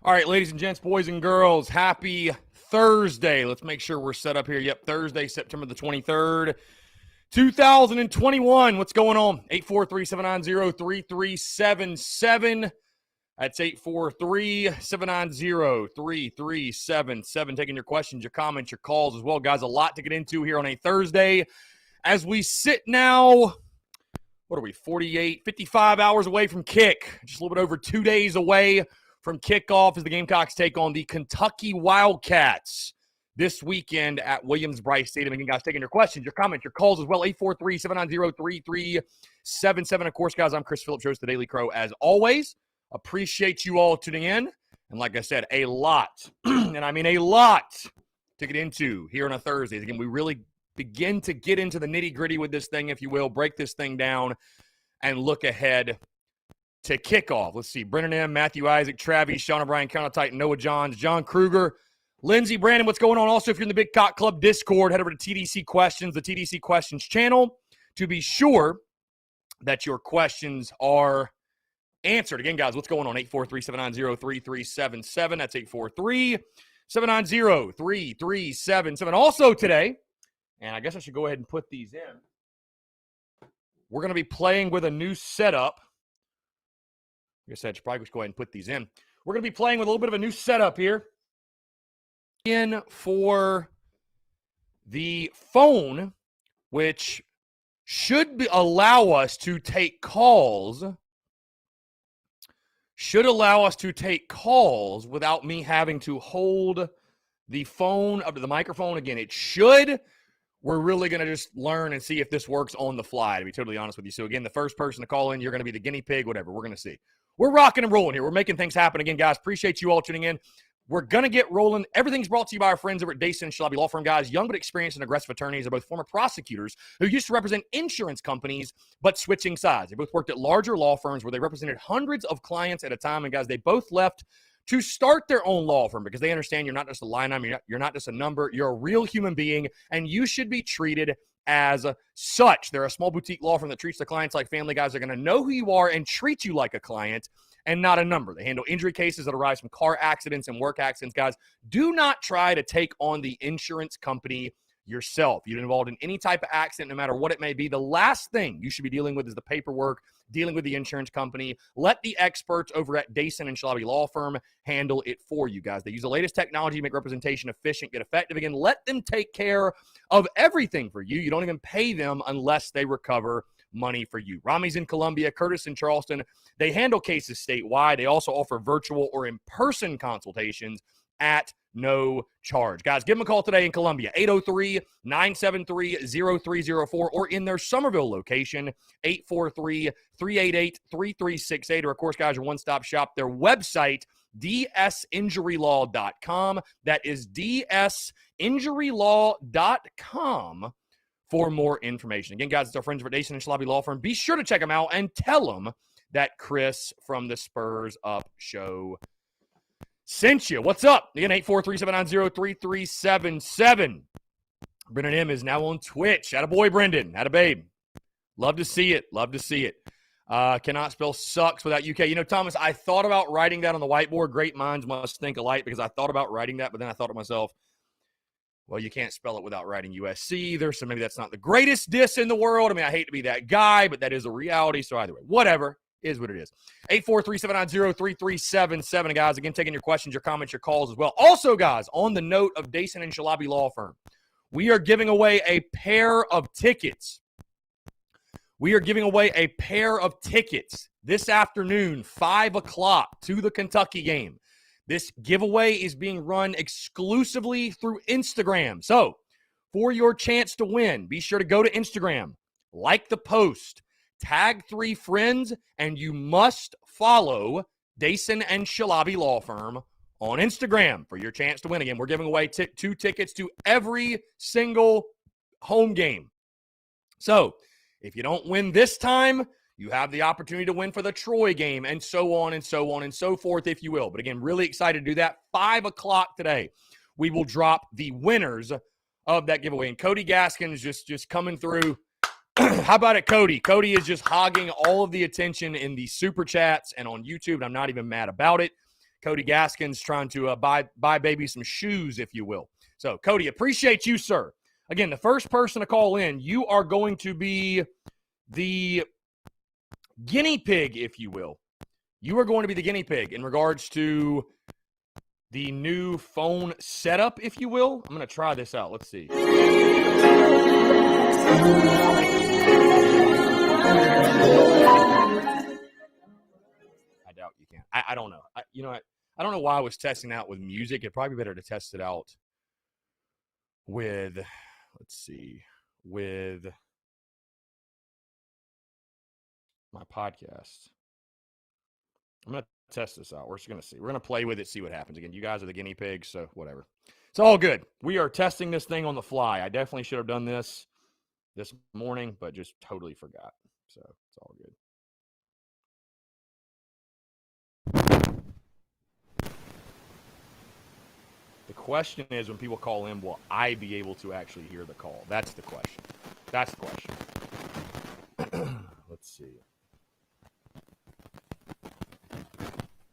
All right, ladies and gents, boys and girls, happy Thursday. Let's make sure we're set up here. Yep, Thursday, September the 23rd, 2021. What's going on? 843-790-3377. That's 843-790-3377. Taking your questions, your comments, your calls as well. Guys, a lot to get into here on a Thursday. As we sit now, what are we, 55 hours away from kick. Just a little bit over 2 days away from kickoff as the Gamecocks take on the Kentucky Wildcats this weekend at Williams-Brice Stadium. Again, guys, taking your questions, your comments, your calls as well. 843-790-3377. Of course, guys, I'm Chris Phillips, host of the Daily Crow, as always. Appreciate you all tuning in. And like I said, a lot, and I mean a lot, to get into here on a Thursday. Again, we really begin to get into the nitty-gritty with this thing, if you will, break this thing down and look ahead to kickoff. Let's see. Brennan M., Matthew Isaac, Travis, Sean O'Brien, Carolina Titan, Noah Johns, John Kruger, Lindsey Brandon. What's going on? Also, if you're in the Big Cock Club Discord, head over to TDC Questions, the TDC Questions channel, to be sure that your questions are answered. Again, guys, what's going on? 843-790-3377. That's 843-790-3377. Also today, and I guess I should go ahead and put these in, we're going to be playing with a new setup. I guess I should probably just go ahead and put these in. We're going to be playing with a little bit of a new setup here. In for the phone, which should allow us to take calls. Should allow us to take calls without me having to hold the phone up to the microphone. Again, it should. We're really going to just learn and see if this works on the fly, to be totally honest with you. So, again, the first person to call in, you're going to be the guinea pig, whatever. We're going to see. We're rocking and rolling here. We're making things happen. Again, guys, appreciate you all tuning in. We're going to get rolling. Everything's brought to you by our friends over at Dason and Shalabi Law Firm, guys. Young but experienced and aggressive attorneys. They're both former prosecutors who used to represent insurance companies, but switching sides. They both worked at larger law firms where they represented hundreds of clients at a time. And, guys, they both left to start their own law firm because they understand you're not just a line item, you're not just a number, you're a real human being, and you should be treated as such. They're a small boutique law firm that treats their clients like family. Guys, they're going to know who you are and treat you like a client and not a number. They handle injury cases that arise from car accidents and work accidents. Guys, do not try to take on the insurance company yourself. You're involved in any type of accident, no matter what it may be. The last thing you should be dealing with is the paperwork, dealing with the insurance company. Let the experts over at Dason and Shalabi Law Firm handle it for you, guys. They use the latest technology to make representation efficient, yet effective. Again, let them take care of everything for you. You don't even pay them unless they recover money for you. Rami's in Columbia, Curtis in Charleston. They handle cases statewide. They also offer virtual or in-person consultations at no charge. Guys, give them a call today in Columbia, 803-973-0304, or in their Somerville location, 843-388-3368. Or, of course, guys, your one-stop shop, their website, dsinjurylaw.com. That is dsinjurylaw.com for more information. Again, guys, it's our friends at Dason and Shalabi Law Firm. Be sure to check them out and tell them that Chris from the Spurs Up Show sent you. What's up? Again, 843-790-3377. Brennan M. is now on Twitch. Attaboy, Brendan. Attababe. Love to see it. Love to see it. Cannot spell sucks without UK. You know, Thomas, I thought about writing that on the whiteboard. Great minds must think alike, because I thought about writing that, but then I thought to myself, well, you can't spell it without writing USC either, so maybe that's not the greatest diss in the world. I mean, I hate to be that guy, but that is a reality, so either way, whatever. Is what it is. 843-790-3377. Guys, again, taking your questions, your comments, your calls as well. Also, guys, on the note of Dason and Shalabi Law Firm, we are giving away a pair of tickets. We are giving away a pair of tickets this afternoon, 5 o'clock, to the Kentucky game. This giveaway is being run exclusively through Instagram. So, for your chance to win, be sure to go to Instagram, like the post, tag 3 friends, and you must follow Dason and Shalabi Law Firm on Instagram for your chance to win. Again, we're giving away 2 tickets to every single home game. So, if you don't win this time, you have the opportunity to win for the Troy game, and so on and so on and so forth, if you will. But again, really excited to do that. 5 o'clock today, we will drop the winners of that giveaway. And Cody Gaskins just coming through. How about it, Cody? Cody is just hogging all of the attention in the super chats and on YouTube, and I'm not even mad about it. Cody Gaskins trying to buy baby some shoes, if you will. So, Cody, appreciate you, sir. Again, the first person to call in, you are going to be the guinea pig, if you will. You are going to be the guinea pig in regards to the new phone setup, if you will. I'm going to try this out. Let's see. I doubt you can. I don't know. I don't know why I was testing out with music. It'd probably be better to test it out with, let's see, with my podcast. I'm going to test this out. We're just going to see. We're going to play with it, see what happens. Again, you guys are the guinea pigs, so whatever. It's all good. We are testing this thing on the fly. I definitely should have done this morning, but just totally forgot. So it's all good. The question is, when people call in, will I be able to actually hear the call? That's the question. That's the question. Let's see.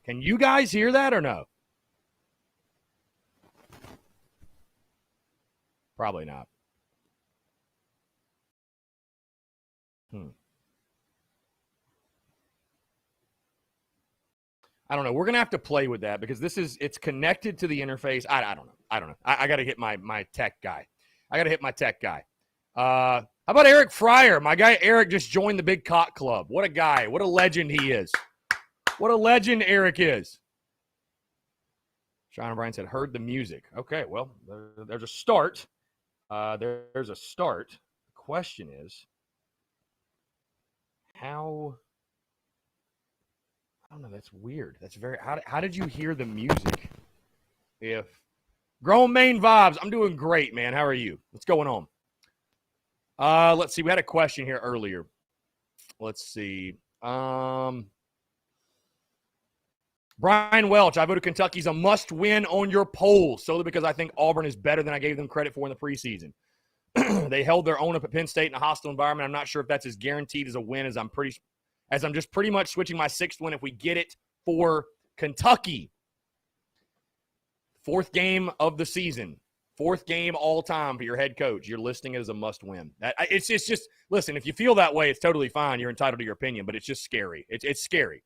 Can you guys hear that or no? Probably not. I don't know. We're going to have to play with that because it's connected to the interface. I don't know. I got to hit my tech guy. How about Eric Fryer? My guy Eric just joined the Big Cock Club. What a guy. What a legend he is. What a legend Eric is. Sean O'Brien said, heard the music. Okay, well, there's a start. There's a start. The question is, how... I don't know. That's weird. That's very... How did you hear the music? If... Grown Main Vibes. I'm doing great, man. How are you? What's going on? Let's see. We had a question here earlier. Let's see. Brian Welch, I voted Kentucky's a must-win on your poll, solely because I think Auburn is better than I gave them credit for in the preseason. They held their own up at Penn State in a hostile environment. I'm not sure if that's as guaranteed as a win as I'm just pretty much switching my sixth win if we get it for Kentucky. Fourth game of the season. Fourth game all time for your head coach. You're listing it as a must-win. It's just, listen, if you feel that way, it's totally fine. You're entitled to your opinion, but it's just scary. It's scary.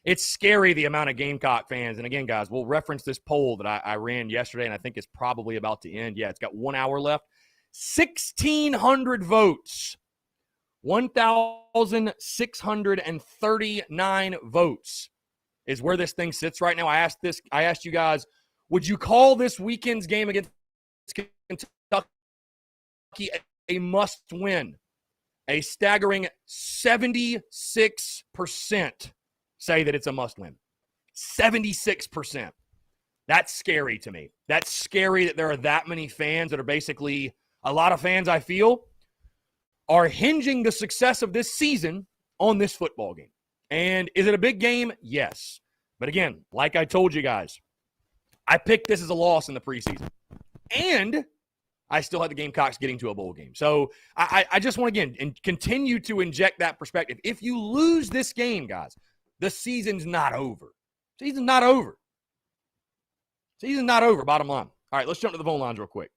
It's scary, the amount of Gamecock fans. And again, guys, we'll reference this poll that I ran yesterday, and I think it's probably about to end. Yeah, it's got 1 hour left. 1,600 votes. 1,639 votes is where this thing sits right now. I asked you guys, would you call this weekend's game against Kentucky a must-win? A staggering 76% say that it's a must-win. 76%. That's scary to me. That's scary that there are that many fans that are basically, a lot of fans, I feel, are hinging the success of this season on this football game. And is it a big game? Yes. But again, like I told you guys, I picked this as a loss in the preseason. And I still had the Gamecocks getting to a bowl game. So I just want to, again, continue to inject that perspective. If you lose this game, guys, the season's not over. Season's not over. Season's not over, bottom line. All right, let's jump to the phone lines real quick.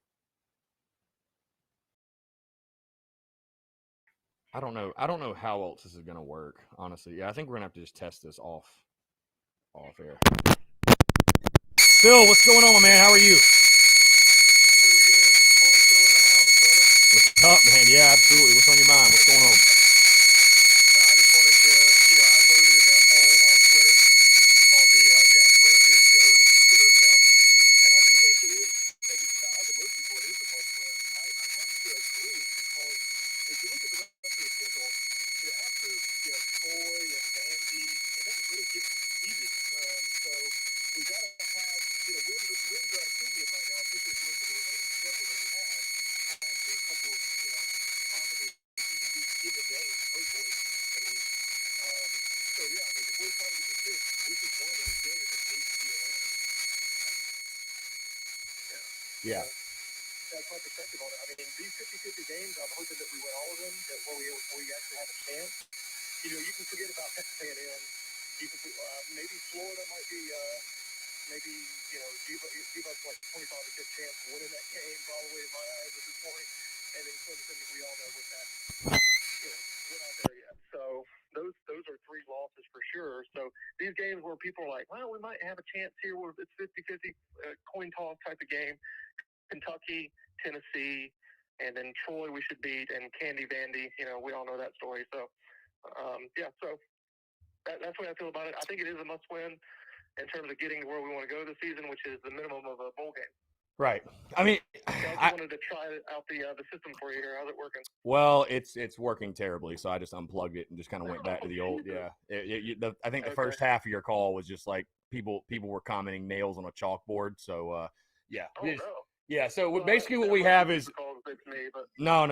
I don't know how else this is going to work, honestly. Yeah, I think we're going to have to just test this off air. Phil, what's going on, man? How are you? What's up, man? Yeah, absolutely. What's on your mind? What's going on? I just wanted to, I voted in that poll on Twitter, on the Jack Brandon Show Twitter account. And I do think it is, maybe I think most people, it is a must-win. I have to agree because if you look at the rest of the schedule, after, Troy and Vandy, it doesn't really get easy. So we got to have, wins are at a premium right now, especially if you look at the remaining schedule that we have. After a couple of, possibly easy given games, hopefully, at least. So, yeah, I mean, if we're trying to get this, this is one of those games that needs to be a win. Yeah. That's my perspective on it. I mean, these 50-50 games, I'm hoping that we win all of them, that where we actually have a chance. You can forget about Texas A&M. maybe Florida might be, maybe, G-Buck's like 25% chance of winning that game, probably in my eyes at this point. And then Clemson, we all know what that, we're not there yet. So those are 3 losses for sure. So these games where people are like, well, we might have a chance here where it's 50-50 coin toss type of game. Kentucky, Tennessee, and then Troy we should beat, and Candy Vandy. We all know that story. So, so that's the way I feel about it. I think it is a must-win in terms of getting to where we want to go this season, which is the minimum of a bowl game. Right. I mean, I wanted to try out the system for you here. How's it working? Well, it's working terribly, so I just unplugged it and just kind of went back to the old. Yeah, I think the first half of your call was just like people were commenting nails on a chalkboard. So yeah, yeah. So basically, what we have is no.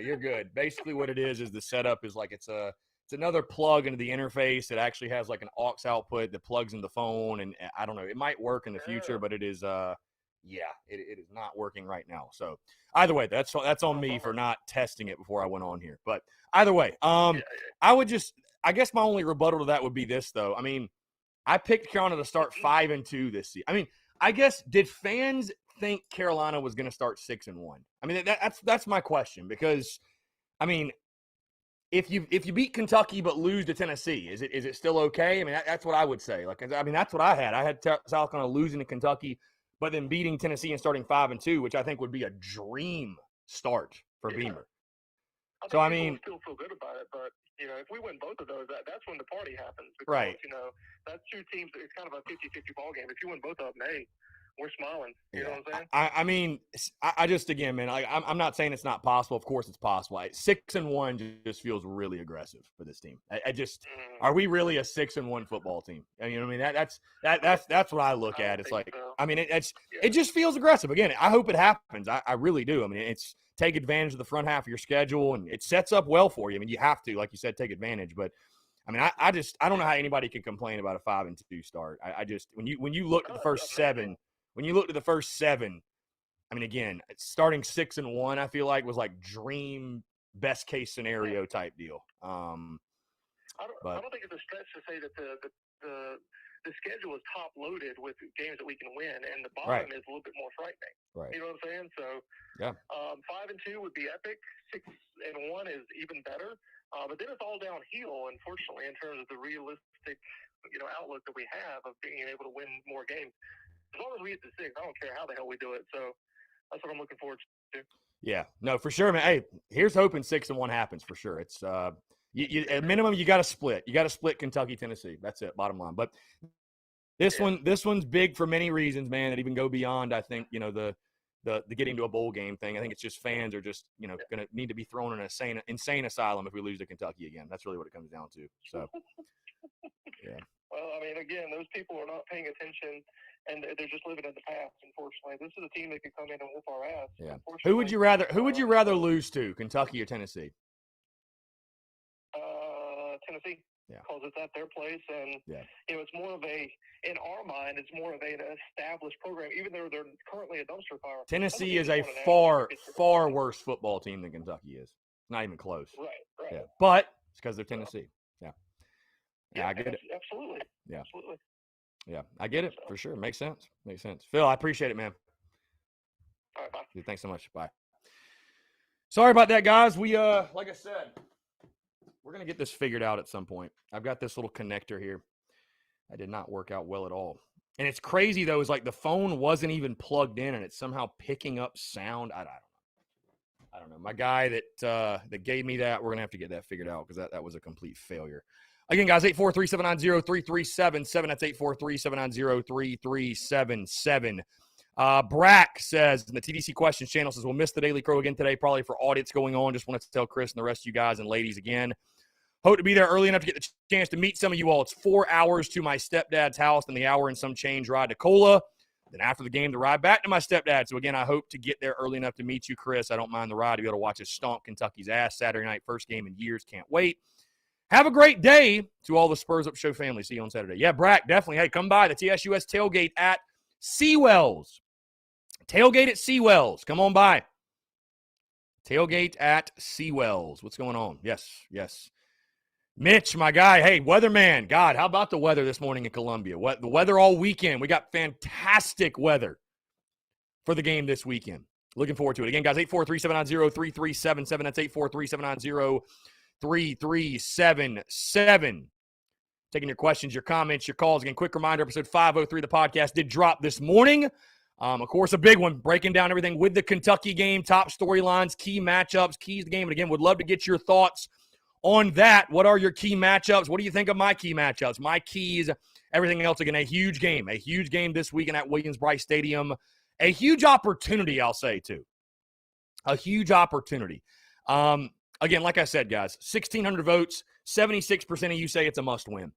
You're good. Basically, what it is the setup is like it's another plug into the interface. It actually has like an aux output that plugs in the phone, and I don't know. It might work in the future, but it is it is not working right now. So either way, that's on me for not testing it before I went on here. But either way, I guess my only rebuttal to that would be this though. I mean, I picked Carolina to start 5-2 this season. I mean, I guess did fans think Carolina was going to start 6-1? I mean, that's my question, because I mean, if you beat Kentucky but lose to Tennessee, is it still okay? I mean, that's what I would say. Like, I mean, that's what I had. I had South Carolina losing to Kentucky, but then beating Tennessee and starting 5-2, which I think would be a dream start for Beamer. So I mean, still feel good about it, but if we win both of those, that's when the party happens. Because, right. That's 2 teams. It's kind of a 50-50 ball game. If you win both of them, hey, we're smiling. You know what I'm saying? I mean, I just, again, man, I'm not saying it's not possible. Of course it's possible. 6-1 just feels really aggressive for this team. Are we really a 6-1 football team? You know what I mean? That's what I look at. It's like, so. I mean, it just feels aggressive. Again, I hope it happens. I really do. I mean, it's take advantage of the front half of your schedule, and it sets up well for you. I mean, you have to, like you said, take advantage. But I mean, I don't know how anybody can complain about a 5-2 start. I just, when you look at the first 7. When you look at the first 7, I mean, again, starting 6-1, I feel like was like dream best case scenario type deal. I don't think it's a stretch to say that the schedule is top loaded with games that we can win, and the bottom is a little bit more frightening. Right. You know what I'm saying? So, 5-2 would be epic. 6-1 is even better. But then it's all downhill, unfortunately, in terms of the realistic, outlook that we have of being able to win more games. As long as we get to 6, I don't care how the hell we do it. So that's what I'm looking forward to. Yeah, no, for sure, man. Hey, here's hoping 6-1 happens for sure. It's at minimum you got to split. You got to split Kentucky, Tennessee. That's it, bottom line. But this one's big for many reasons, man. That even go beyond, I think, the getting to a bowl game thing. I think it's just fans are just going to need to be thrown in an insane asylum if we lose to Kentucky again. That's really what it comes down to. So yeah. Well, I mean, again, those people are not paying attention, and they're just living in the past. Unfortunately, this is a team that could come in and whoop our ass. Yeah. Who would you rather lose to, Kentucky or Tennessee? Tennessee. Yeah. Because it's at their place, and it's more of in our mind, it's more of an established program. Even though they're currently a dumpster fire. Tennessee is a far worse football team than Kentucky is. Not even close. Right. Yeah. But it's because they're Tennessee. Yeah, I get it. Absolutely. Yeah. Absolutely. Yeah, I get it for sure. Makes sense. Phil, I appreciate it, man. All right, bye. Dude, thanks so much. Bye. Sorry about that, guys. We like I said, we're gonna get this figured out at some point. I've got this little connector here. That did not work out well at all. And it's crazy though, is like the phone wasn't even plugged in and it's somehow picking up sound. I don't know. My guy that gave me that, we're gonna have to get that figured out because that was a complete failure. Again, guys, 843-790-3377. That's 843-790-3377. Brack says, in the TDC Questions channel, says, we'll miss the Daily Crow again today, probably for audits going on. Just wanted to tell Chris and the rest of you guys and ladies again. Hope to be there early enough to get the chance to meet some of you all. It's 4 hours to my stepdad's house and the hour and some change ride to Cola. Then after the game, the ride back to my stepdad. So, again, I hope to get there early enough to meet you, Chris. I don't mind the ride to be able to watch us stomp Kentucky's ass Saturday night. First game in years. Can't wait. Have a great day to all the Spurs Up Show family. See you on Saturday. Yeah, Brack, definitely. Hey, come by the TSUS tailgate at Seawells. Tailgate at Seawells. Come on by. Tailgate at Seawells. What's going on? Yes. Mitch, my guy. Hey, weatherman. God, how about the weather this morning in Columbia? What the weather all weekend? We got fantastic weather for the game this weekend. Looking forward to it. Again, guys, 843-790-3377. That's 843-790-3377. Taking your questions, your comments, your calls. Again, quick reminder, episode 503 of the podcast did drop this morning. Of course, a big one, breaking down everything with the Kentucky game, top storylines, key matchups, keys to the game. And again, would love to get your thoughts on that. What are your key matchups? What do you think of my key matchups, my keys, everything else? Again, a huge game this weekend at Williams-Brice Stadium. A huge opportunity, I'll say, too. A huge opportunity. Again, like I said, guys, 1,600 votes, 76% of you say it's a must-win.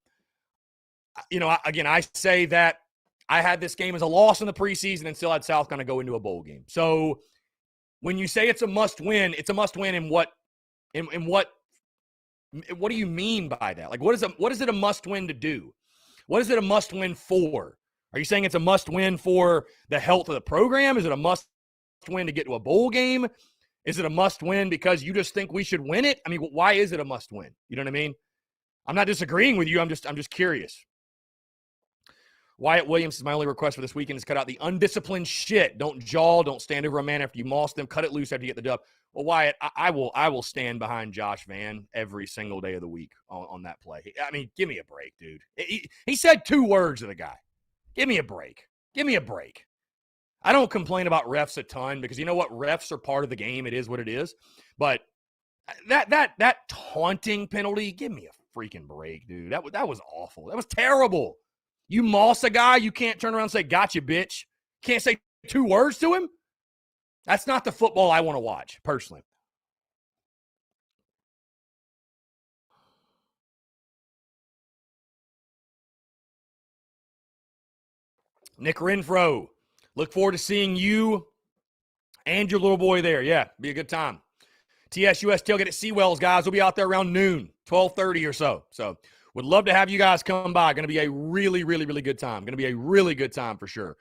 You know, again, I say that I had this game as a loss in the preseason and still had South kind of go into a bowl game. So when you say it's a must-win, it's a must-win in what do you mean by that? Like, what is it a must-win to do? What is it a must-win for? Are you saying it's a must-win for the health of the program? Is it a must-win to get to a bowl game? Is it a must-win because you just think we should win it? I mean, why is it a must-win? You know what I mean? I'm not disagreeing with you. I'm just curious. Wyatt Williams says, my only request for this weekend is cut out the undisciplined shit. Don't jaw. Don't stand over a man after you moss them. Cut it loose after you get the dub. Well, Wyatt, I will stand behind Josh Vann every single day of the week on that play. I mean, give me a break, dude. He said 2 words to the guy. Give me a break. Give me a break. I don't complain about refs a ton because you know what? Refs are part of the game. It is what it is. But that taunting penalty, give me a freaking break, dude. That was awful. That was terrible. You moss a guy, you can't turn around and say, gotcha, bitch. Can't say 2 words to him? That's not the football I want to watch, personally. Nick Renfro, look forward to seeing you and your little boy there. Yeah, be a good time. TSUS tailgate at Seawells, guys. We'll be out there around noon, 12:30 or so. So would love to have you guys come by. Going to be a really, really, really good time. Going to be a really good time for sure.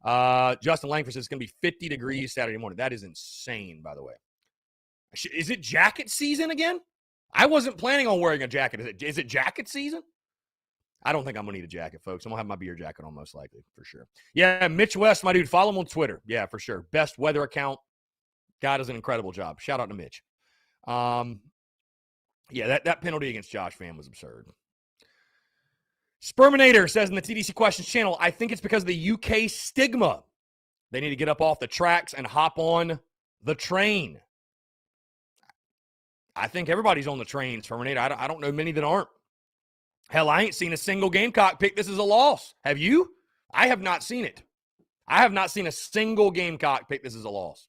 Justin Langford says it's going to be 50 degrees Saturday morning. That is insane, by the way. Is it jacket season again? I wasn't planning on wearing a jacket. Is it jacket season? I don't think I'm going to need a jacket, folks. I'm going to have my beer jacket on most likely, for sure. Yeah, Mitch West, my dude. Follow him on Twitter. Yeah, for sure. Best weather account. God does an incredible job. Shout out to Mitch. Yeah, that penalty against Josh Vann was absurd. Sperminator says in the TDC Questions channel, I think it's because of the UK stigma. They need to get up off the tracks and hop on the train. I think everybody's on the train, Sperminator. I don't know many that aren't. Hell, I ain't seen a single Gamecock pick this as a loss. Have you? I have not seen it. I have not seen a single Gamecock pick this as a loss.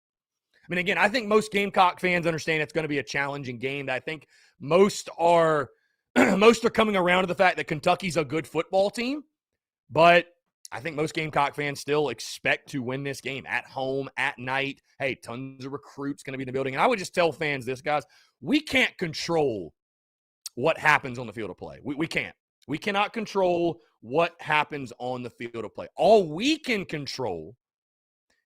I mean, again, I think most Gamecock fans understand it's going to be a challenging game. I think most are coming around to the fact that Kentucky's a good football team, but I think most Gamecock fans still expect to win this game at home, at night. Hey, tons of recruits going to be in the building. And I would just tell fans this, guys, we can't control what happens on the field of play. We can't. We cannot control what happens on the field of play. All we can control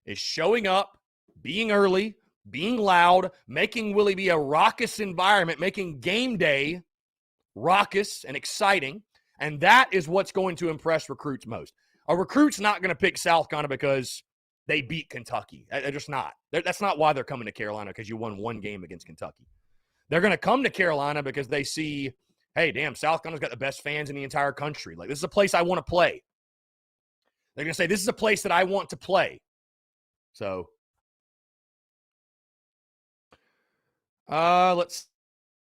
is showing up, being early, being loud, making Willie be a raucous environment, making game day raucous and exciting, and that is what's going to impress recruits most. A recruit's not going to pick South Carolina because they beat Kentucky. They're just not. That's not why they're coming to Carolina, because you won 1 game against Kentucky. They're going to come to Carolina because they see, hey, damn, South Carolina's got the best fans in the entire country. Like, this is a place I want to play. They're going to say, this is a place that I want to play. So, let's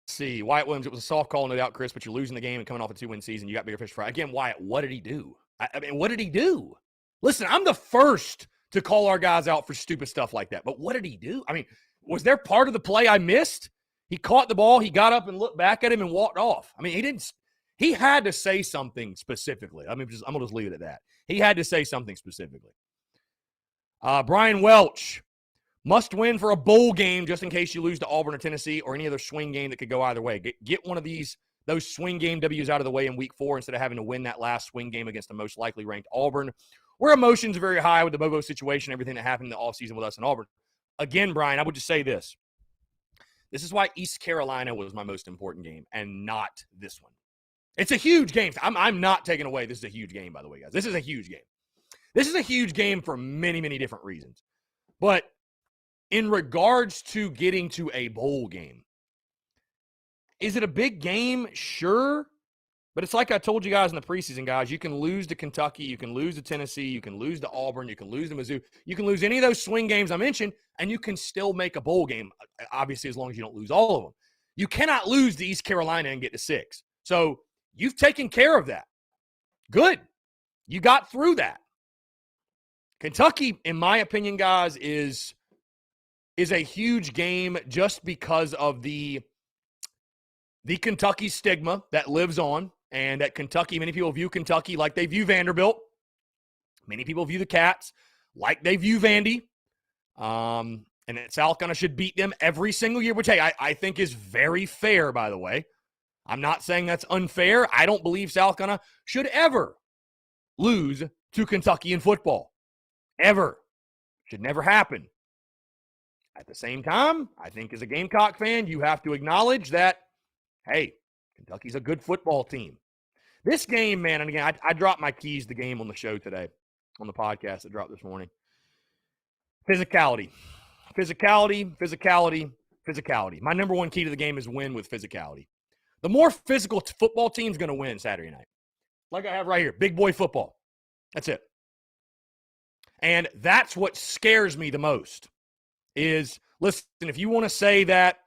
see. Wyatt Williams, it was a soft call, no doubt, Chris, but you're losing the game and coming off a 2-win season. You got bigger fish to fry. Again, Wyatt, what did he do? I mean, what did he do? Listen, I'm the first to call our guys out for stupid stuff like that, but what did he do? I mean, was there part of the play I missed? He caught the ball, he got up and looked back at him and walked off. I mean, he had to say something specifically. I'm going to just leave it at that. He had to say something specifically. Brian Welch, must win for a bowl game just in case you lose to Auburn or Tennessee or any other swing game that could go either way. Get one of those swing game W's out of the way in week 4 instead of having to win that last swing game against the most likely ranked Auburn, where emotions are very high with the Bobo situation, everything that happened in the offseason with us in Auburn. Again, Brian, I would just say this. This is why East Carolina was my most important game and not this one. It's a huge game. I'm not taking away. This is a huge game, by the way, guys. This is a huge game. This is a huge game for many, many different reasons. But in regards to getting to a bowl game, is it a big game? Sure. But it's like I told you guys in the preseason, guys, you can lose to Kentucky, you can lose to Tennessee, you can lose to Auburn, you can lose to Mizzou, you can lose any of those swing games I mentioned, and you can still make a bowl game, obviously, as long as you don't lose all of them. You cannot lose to East Carolina and get to 6. So you've taken care of that. Good. You got through that. Kentucky, in my opinion, guys, is a huge game just because of the Kentucky stigma that lives on, and that Kentucky, many people view Kentucky like they view Vanderbilt. Many people view the Cats like they view Vandy. And that South Carolina should beat them every single year, which, hey, I think is very fair, by the way. I'm not saying that's unfair. I don't believe South Carolina should ever lose to Kentucky in football. Ever. Should never happen. At the same time, I think as a Gamecock fan, you have to acknowledge that, hey, Kentucky's a good football team. This game, man, and again, I dropped my keys to the game on the show today, on the podcast that dropped this morning. Physicality. Physicality, physicality, physicality. My number one key to the game is win with physicality. The more physical football team is going to win Saturday night. Like I have right here, big boy football. That's it. And that's what scares me the most is, listen, if you want to say that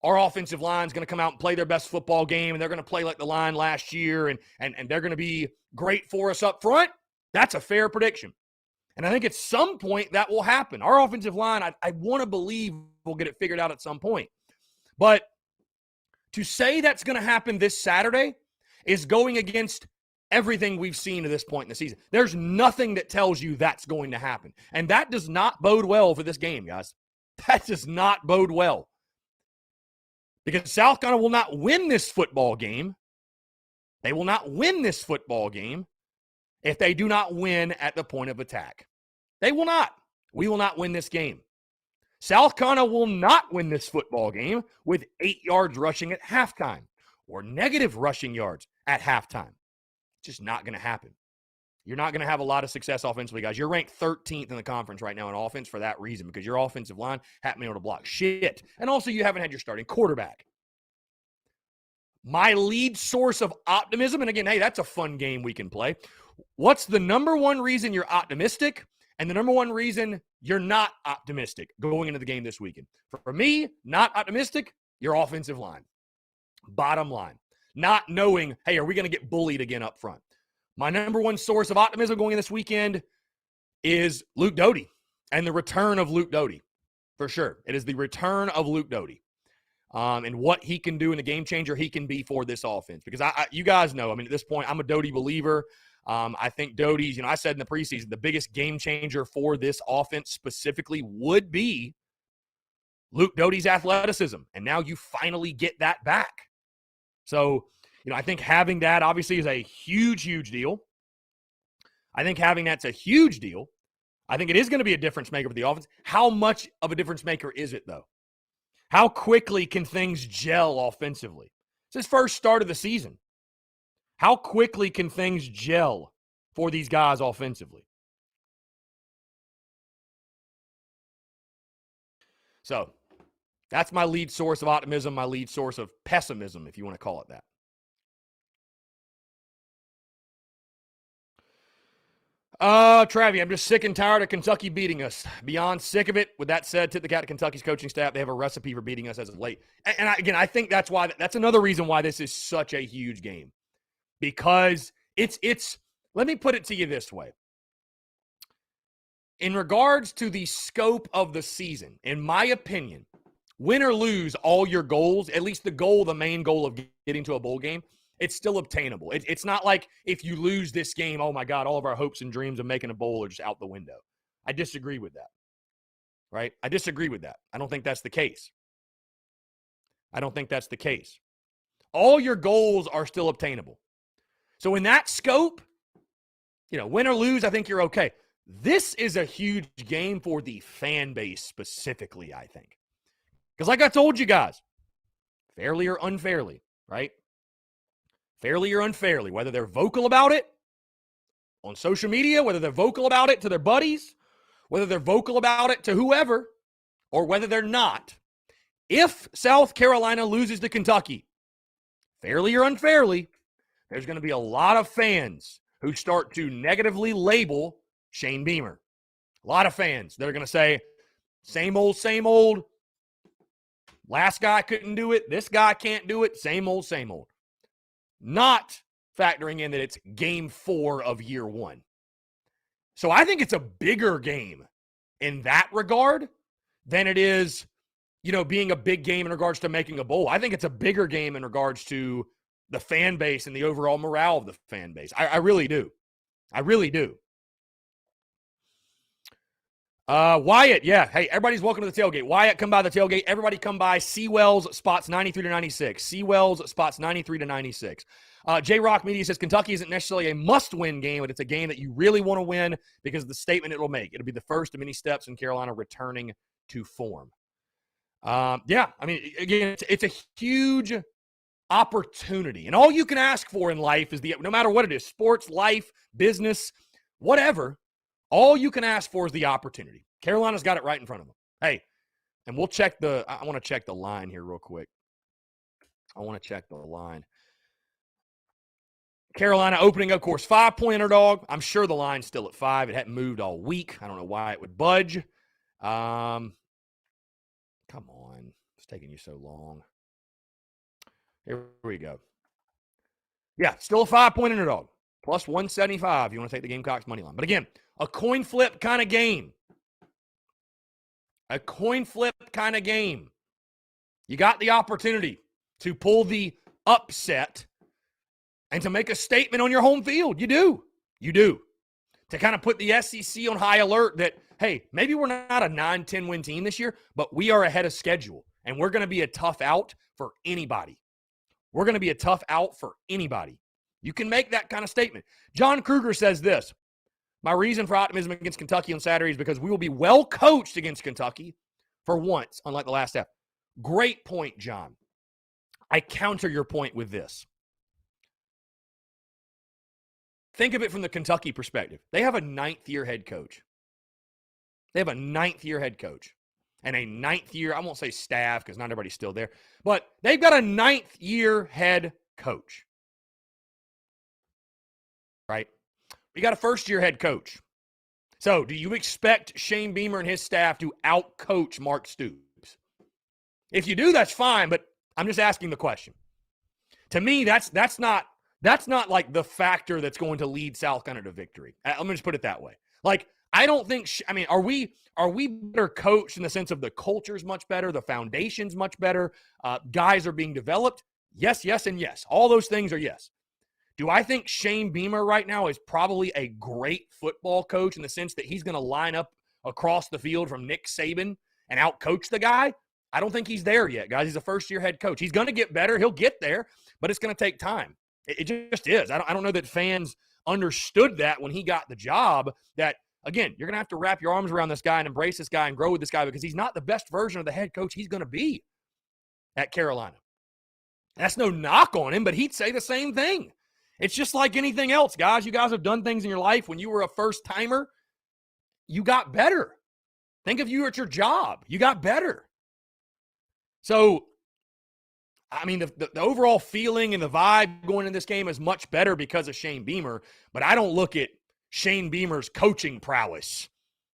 our offensive line is going to come out and play their best football game and they're going to play like the line last year and they're going to be great for us up front, that's a fair prediction. And I think at some point that will happen. Our offensive line, I want to believe we'll get it figured out at some point. But to say that's going to happen this Saturday is going against everything we've seen to this point in the season. There's nothing that tells you that's going to happen. And that does not bode well for this game, guys. That does not bode well. Because South Carolina will not win this football game. They will not win this football game if they do not win at the point of attack. They will not. We will not win this game. South Carolina will not win this football game with 8 yards rushing at halftime or negative rushing yards at halftime. It's just not going to happen. You're not going to have a lot of success offensively, guys. You're ranked 13th in the conference right now in offense for that reason, because your offensive line hasn't been able to block shit. And also, you haven't had your starting quarterback. My lead source of optimism, and again, hey, that's a fun game we can play. What's the number one reason you're optimistic and the number one reason you're not optimistic going into the game this weekend? For me, not optimistic, your offensive line. Bottom line. Not knowing, hey, are we going to get bullied again up front? My number one source of optimism going in this weekend is Luke Doty and the return of Luke Doty, for sure. It is the return of Luke Doty and what he can do and the game changer he can be for this offense. Because you guys know, I mean, at this point, I'm a Doty believer. I think Doty's, I said in the preseason, the biggest game changer for this offense specifically would be Luke Doty's athleticism. And now you finally get that back. So, I think having that obviously is a huge, huge deal. I think having that's a huge deal. I think it is going to be a difference maker for the offense. How much of a difference maker is it, though? How quickly can things gel offensively? It's his first start of the season. How quickly can things gel for these guys offensively? So, that's my lead source of optimism, my lead source of pessimism, if you want to call it that. Travi, I'm just sick and tired of Kentucky beating us. Beyond sick of it. With that said, tip the cat to Kentucky's coaching staff. They have a recipe for beating us as of late. And I think that's why. That's another reason why this is such a huge game. Because it's. Let me put it to you this way. In regards to the scope of the season, in my opinion, win or lose all your goals, at least the main goal of getting to a bowl game, it's still obtainable. It's not like if you lose this game, oh my God, all of our hopes and dreams of making a bowl are just out the window. I disagree with that, right? I disagree with that. I don't think that's the case. All your goals are still obtainable. So in that scope, win or lose, I think you're okay. This is a huge game for the fan base specifically, I think. Because like I told you guys, fairly or unfairly, right? Fairly or unfairly, whether they're vocal about it on social media, whether they're vocal about it to their buddies, whether they're vocal about it to whoever, or whether they're not. If South Carolina loses to Kentucky, fairly or unfairly, there's going to be a lot of fans who start to negatively label Shane Beamer. A lot of fans that are going to say, same old, same old. Last guy couldn't do it. This guy can't do it. Same old, same old. Not factoring in that it's game 4 of year 1. So I think it's a bigger game in that regard than it is, being a big game in regards to making a bowl. I think it's a bigger game in regards to the fan base and the overall morale of the fan base. I really do. I really do. Wyatt, yeah. Hey, everybody's welcome to the tailgate. Wyatt, come by the tailgate. Everybody come by. Seawells spots 93 to 96. Seawells spots 93 to 96. J-Rock Media says Kentucky isn't necessarily a must-win game, but it's a game that you really want to win because of the statement it'll make. It'll be the first of many steps in Carolina returning to form. Yeah, I mean, again, it's a huge opportunity. And all you can ask for in life is no matter what it is, sports, life, business, whatever, all you can ask for is the opportunity. Carolina's got it right in front of them. Hey, and we'll check I want to check the line here real quick. I want to check the line. Carolina opening, of course, 5-point underdog. I'm sure the line's still at 5. It hadn't moved all week. I don't know why it would budge. Come on. It's taking you so long. Here we go. Yeah, still a 5-point underdog. Plus 175. You want to take the Gamecocks money line. But again, a coin flip kind of game. A coin flip kind of game. You got the opportunity to pull the upset and to make a statement on your home field. You do. You do. To kind of put the SEC on high alert that, hey, maybe we're not a 9-10 win team this year, but we are ahead of schedule. And we're going to be a tough out for anybody. We're going to be a tough out for anybody. You can make that kind of statement. John Kruger says this. My reason for optimism against Kentucky on Saturday is because we will be well coached against Kentucky for once, unlike the last half. Great point, John. I counter your point with this. Think of it from the Kentucky perspective. They have a 9th-year head coach. They have a 9th-year head coach. And a 9th-year, I won't say staff because not everybody's still there, but they've got a 9th-year head coach. Right? We got a first-year head coach. So do you expect Shane Beamer and his staff to out-coach Mark Stoops? If you do, that's fine, but I'm just asking the question. To me, that's not like the factor that's going to lead South Carolina to victory. Let me just put it that way. Like, I don't think are we better coached in the sense of the culture's much better, the foundation's much better, guys are being developed? Yes, yes, and yes. All those things are yes. Do I think Shane Beamer right now is probably a great football coach in the sense that he's going to line up across the field from Nick Saban and out-coach the guy? I don't think he's there yet, guys. He's a first-year head coach. He's going to get better. He'll get there, but it's going to take time. It just is. I don't know that fans understood that when he got the job, that, again, you're going to have to wrap your arms around this guy and embrace this guy and grow with this guy because he's not the best version of the head coach he's going to be at Carolina. That's no knock on him, but he'd say the same thing. It's just like anything else, guys. You guys have done things in your life when you were a first-timer. You got better. Think of you at your job. You got better. So, I mean, the overall feeling and the vibe going in this game is much better because of Shane Beamer, but I don't look at Shane Beamer's coaching prowess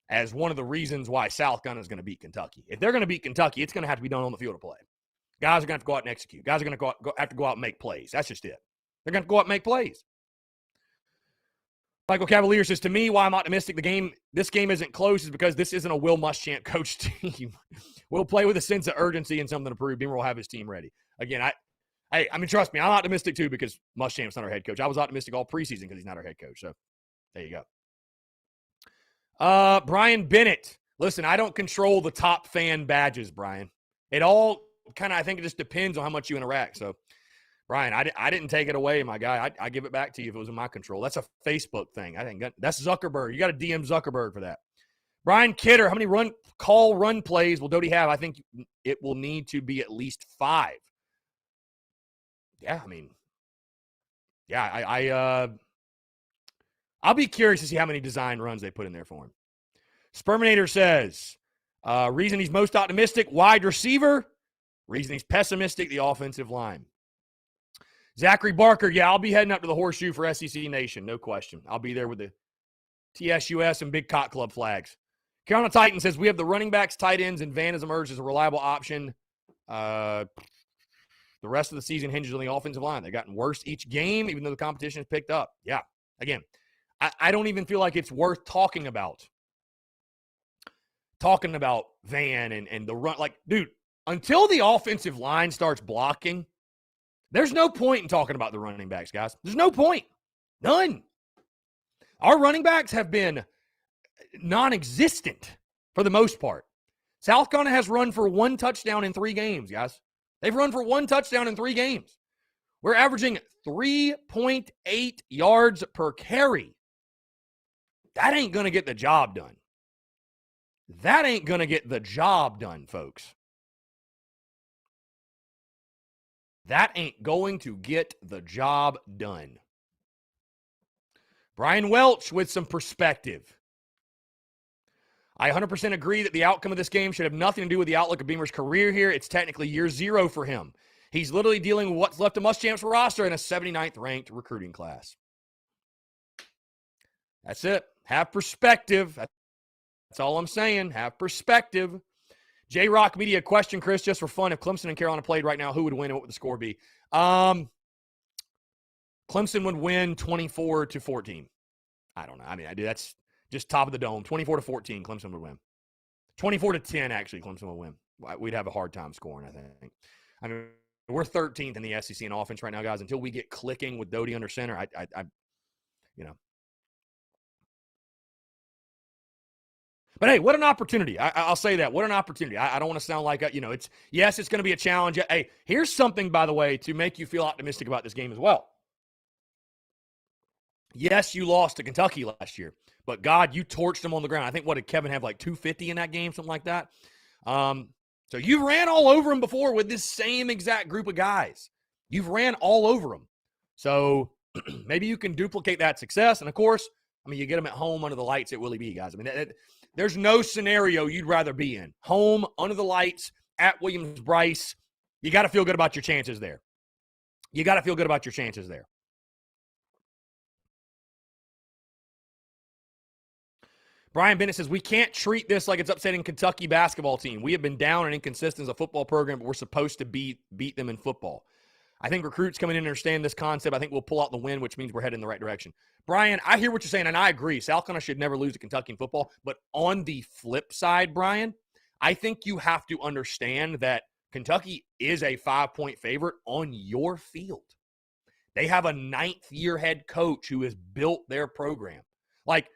as one of the reasons why South Carolina is going to beat Kentucky. If they're going to beat Kentucky, it's going to have to be done on the field of play. Guys are going to have to go out and execute. Guys are going to have to go out and make plays. That's just it. They're going to go out and make plays. Michael Cavalier says, to me, why I'm optimistic this game isn't close is because this isn't a Will Muschamp coach team. We'll play with a sense of urgency and something to prove. Beamer will have his team ready. Again, I mean, trust me, I'm optimistic too because Muschamp's not our head coach. I was optimistic all preseason because he's not our head coach. So there you go. Brian Bennett. Listen, I don't control the top fan badges, Brian. It all kind of, I think it just depends on how much you interact. So, Brian, I didn't take it away, my guy. I give it back to you if it was in my control. That's a Facebook thing. I think that's Zuckerberg. You got to DM Zuckerberg for that. Brian Kidder, how many run plays will Doty have? I think it will need to be at least 5. Yeah, I mean, yeah, I'll be curious to see how many design runs they put in there for him. Sperminator says, reason he's most optimistic, wide receiver. Reason he's pessimistic, the offensive line. Zachary Barker, yeah, I'll be heading up to the Horseshoe for SEC Nation, no question. I'll be there with the TSUS and Big Cock Club flags. Carolina Titan says, we have the running backs, tight ends, and Van has emerged as a reliable option. The rest of the season hinges on the offensive line. They've gotten worse each game, even though the competition has picked up. Yeah, again, I don't even feel like it's worth talking about. Talking about Van and the run. Like, dude, until the offensive line starts blocking, there's no point in talking about the running backs, guys. There's no point. None. Our running backs have been non-existent for the most part. South Carolina has run for 1 touchdown in 3 games, guys. They've run for 1 touchdown in 3 games. We're averaging 3.8 yards per carry. That ain't going to get the job done. That ain't going to get the job done, folks. That ain't going to get the job done. Brian Welch with some perspective. I 100% agree that the outcome of this game should have nothing to do with the outlook of Beamer's career here. It's technically year 0 for him. He's literally dealing with what's left of Muschamp's roster in a 79th ranked recruiting class. That's it. Have perspective. That's all I'm saying. Have perspective. J-Rock Media question, Chris, just for fun. If Clemson and Carolina played right now, who would win and what would the score be? Clemson would win 24-14. I don't know. I mean, that's just top of the dome. 24-14, Clemson would win. 24-10, actually, Clemson would win. We'd have a hard time scoring, I think. I mean, we're 13th in the SEC in offense right now, guys. Until we get clicking with Doty under center, I you know. But hey, what an opportunity. I'll say that. What an opportunity. I don't want to sound like, it's going to be a challenge. Hey, here's something, by the way, to make you feel optimistic about this game as well. Yes, you lost to Kentucky last year, but God, you torched them on the ground. I think, what did Kevin have, like 250 in that game, something like that? So you ran all over them before with this same exact group of guys. You've ran all over them. So maybe you can duplicate that success. And, of course, I mean, you get them at home under the lights at Willie B, guys. I mean, there's no scenario you'd rather be in. Home, under the lights, at Williams-Brice. You got to feel good about your chances there. You got to feel good about your chances there. Brian Bennett says, we can't treat this like it's upsetting Kentucky basketball team. We have been down and inconsistent as a football program, but we're supposed to beat them in football. I think recruits coming in and understand this concept. I think we'll pull out the win, which means we're heading in the right direction. Brian, I hear what you're saying, and I agree. South Carolina should never lose to Kentucky in football. But on the flip side, Brian, I think you have to understand that Kentucky is a 5-point favorite on your field. They have a 9th-year head coach who has built their program. Like,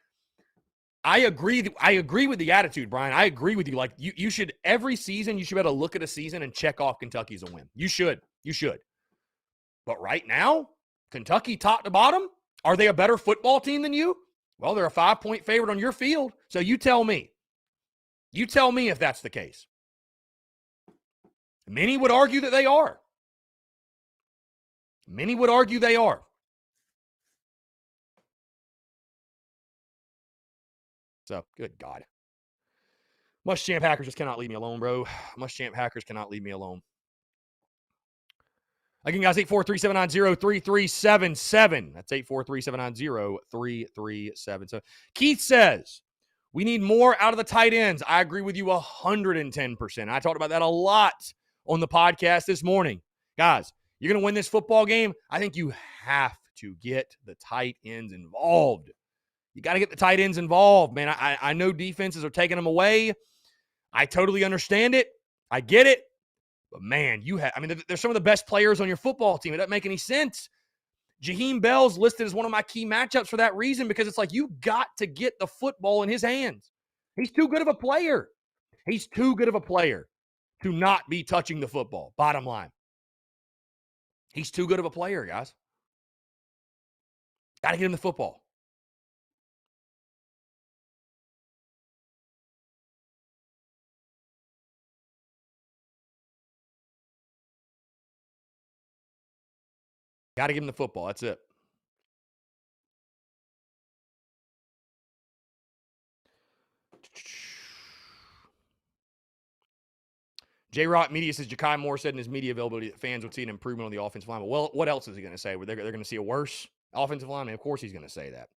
I agree with the attitude, Brian. I agree with you. Like, you should, every season, you should be able to look at a season and check off Kentucky as a win. You should. But right now, Kentucky top to bottom, are they a better football team than you? Well, they're a 5-point favorite on your field. So you tell me. You tell me if that's the case. Many would argue that they are. Many would argue they are. So, good God. Muschamp hackers just cannot leave me alone, bro. Muschamp hackers cannot leave me alone. Again, guys, 843-790-3377. That's 843-790-3377. Keith says, we need more out of the tight ends. I agree with you 110%. I talked about that a lot on the podcast this morning. Guys, you're going to win this football game. I think you have to get the tight ends involved. You got to get the tight ends involved, man. I know defenses are taking them away. I totally understand it. I get it. But, man, there's some of the best players on your football team. It doesn't make any sense. Jaheim Bell's listed as one of my key matchups for that reason, because it's like you got to get the football in his hands. He's too good of a player. He's too good of a player to not be touching the football, bottom line. He's too good of a player, guys. Got to get him the football. Got to give him the football. That's it. J-Rock Media says Ja'Kai Moore said in his media availability that fans would see an improvement on the offensive line. Well, what else is he going to say? They're going to see a worse offensive line? I mean, of course he's going to say that.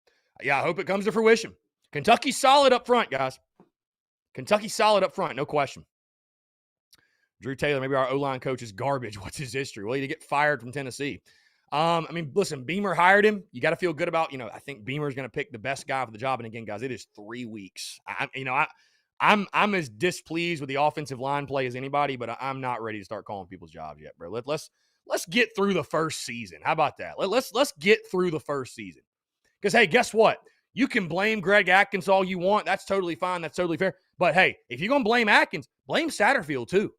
Yeah, I hope it comes to fruition. Kentucky's solid up front, guys. Kentucky's solid up front, no question. Drew Taylor, maybe our O-line coach is garbage. What's his history? Well, he get fired from Tennessee. I mean, listen, Beamer hired him. You got to feel good about, I think Beamer's going to pick the best guy for the job. And again, guys, it is 3 weeks. I'm as displeased with the offensive line play as anybody, but I'm not ready to start calling people's jobs yet, bro. Let's get through the first season. How about that? Let's get through the first season. Because, hey, guess what? You can blame Greg Atkins all you want. That's totally fine. That's totally fair. But, hey, if you're going to blame Atkins, blame Satterfield too.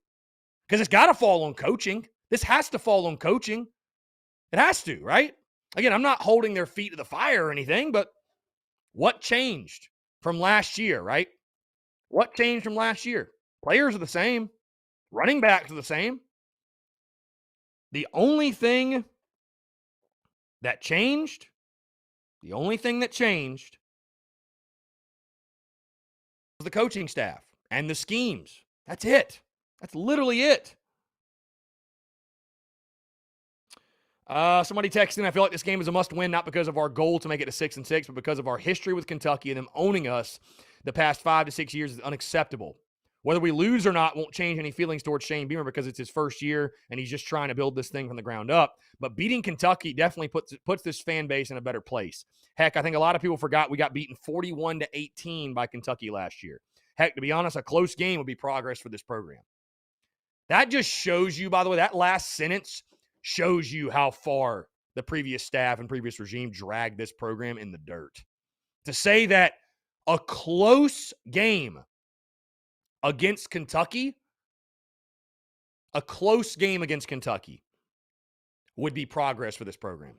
Because it's got to fall on coaching. This has to fall on coaching. It has to, right? Again, I'm not holding their feet to the fire or anything, but what changed from last year, right? What changed from last year? Players are the same. Running backs are the same. The only thing that changed was the coaching staff and the schemes. That's it. That's literally it. Somebody texting, I feel like this game is a must-win, not because of our goal to make it to 6-6, but because of our history with Kentucky and them owning us the past 5 to 6 years is unacceptable. Whether we lose or not won't change any feelings towards Shane Beamer because it's his first year and he's just trying to build this thing from the ground up. But beating Kentucky definitely puts this fan base in a better place. Heck, I think a lot of people forgot we got beaten 41-18 by Kentucky last year. Heck, to be honest, a close game would be progress for this program. That just shows you, by the way, that last sentence shows you how far the previous staff and previous regime dragged this program in the dirt. To say that a close game against Kentucky would be progress for this program.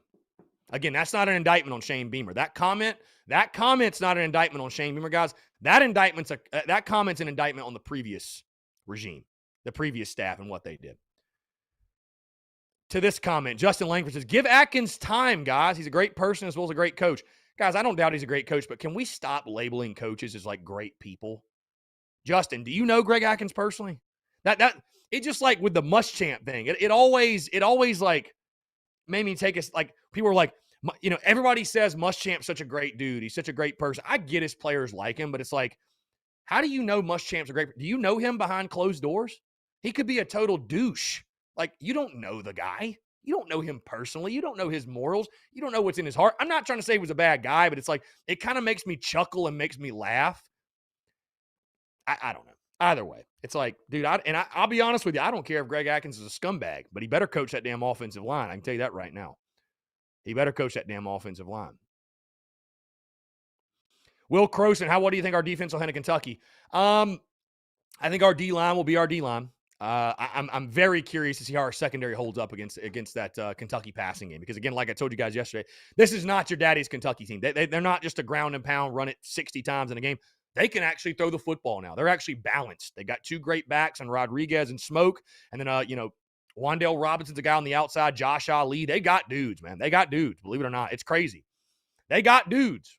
Again, that's not an indictment on Shane Beamer. That comment's not an indictment on Shane Beamer, guys. That comment's an indictment on the previous regime, the previous staff, and what they did. To this comment, Justin Langford says, give Atkins time, guys. He's a great person as well as a great coach. Guys, I don't doubt he's a great coach, but can we stop labeling coaches as like great people? Justin, do you know Greg Atkins personally? That it just like with the Muschamp thing, it always like made me take us like people were like, everybody says Muschamp's such a great dude. He's such a great person. I get his players like him, but it's like, how do you know Muschamp's a great? Do you know him behind closed doors? He could be a total douche. Like, you don't know the guy. You don't know him personally. You don't know his morals. You don't know what's in his heart. I'm not trying to say he was a bad guy, but it's like, it kind of makes me chuckle and makes me laugh. I don't know. Either way, it's like, dude, I'll be honest with you. I don't care if Greg Atkins is a scumbag, but he better coach that damn offensive line. I can tell you that right now. He better coach that damn offensive line. Will Croson, what do you think our defense will handle Kentucky? I think our D-line will be our D-line. I'm very curious to see how our secondary holds up against that Kentucky passing game. Because, again, like I told you guys yesterday, this is not your daddy's Kentucky team. They're not just a ground and pound, run it 60 times in a game. They can actually throw the football now. They're actually balanced. They got 2 great backs in Rodriguez and Smoke. And then, Wan'Dale Robinson's a guy on the outside, Josh Ali. They got dudes, man. They got dudes. Believe it or not. It's crazy. They got dudes.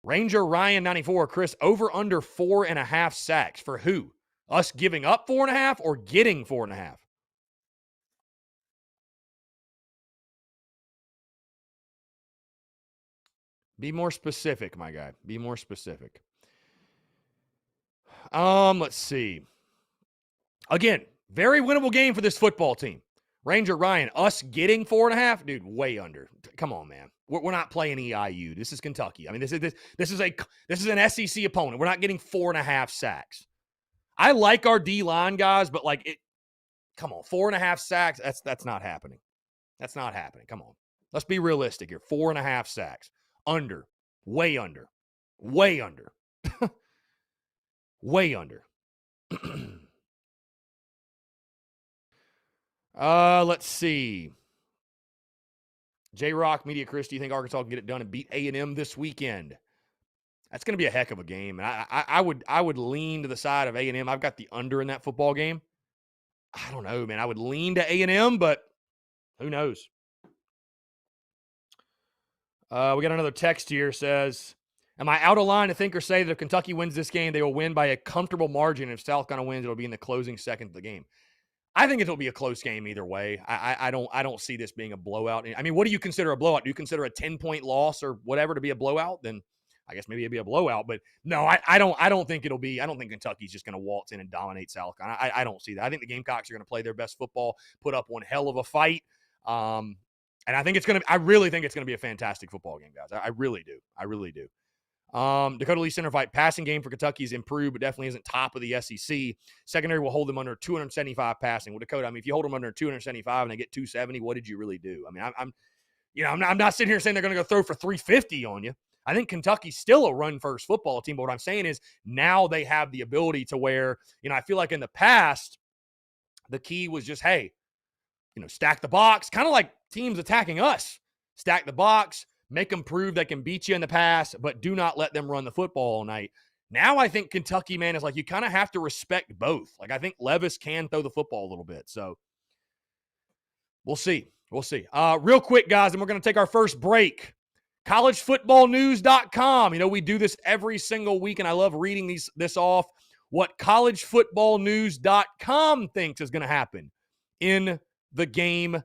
Ranger Ryan 94, Chris, over under 4.5 sacks for who? Us giving up 4.5 or getting 4.5? Be more specific, my guy. Be more specific. Let's see. Again, very winnable game for this football team. Ranger Ryan, us getting 4.5, dude, way under. Come on, man. We're not playing EIU. This is Kentucky. I mean, this is an SEC opponent. We're not getting 4.5 sacks. I like our D-line guys, but come on, 4.5 sacks. That's not happening. That's not happening. Come on, let's be realistic here. 4.5 sacks, under, way under, way under, way under. Let's see. J-Rock Media, Chris, do you think Arkansas can get it done and beat A&M this weekend? That's going to be a heck of a game. And I would lean to the side of A&M. I've got the under in that football game. I don't know, man. I would lean to A&M, but who knows? We got another text here says, am I out of line to think or say that if Kentucky wins this game, they will win by a comfortable margin? If South Carolina wins, it'll be in the closing second of the game. I think it'll be a close game either way. I don't see this being a blowout. I mean, what do you consider a blowout? Do you consider a 10-point loss or whatever to be a blowout? Then I guess maybe it'd be a blowout. But no, I don't think it'll be. I don't think Kentucky's just going to waltz in and dominate South Carolina. I don't see that. I think the Gamecocks are going to play their best football, put up one hell of a fight. And I think it's going to. I really think it's going to be a fantastic football game, guys. I really do. I really do. Dakota Lee Center fight passing game for Kentucky is improved, but definitely isn't top of the SEC. Secondary will hold them under 275 passing. Well, Dakota, I mean, if you hold them under 275 and they get 270, what did you really do? I mean, I'm not sitting here saying they're going to go throw for 350 on you. I think Kentucky's still a run-first football team, but what I'm saying is now they have the ability to where, I feel like in the past, the key was just, hey, stack the box, kind of like teams attacking us. Stack the box, make them prove they can beat you in the pass, but do not let them run the football all night. Now I think Kentucky, man, is like you kind of have to respect both. Like I think Levis can throw the football a little bit. So we'll see. We'll see. Real quick, guys, and we're going to take our first break. collegefootballnews.com. We do this every single week, and I love reading this off. What collegefootballnews.com thinks is going to happen in the game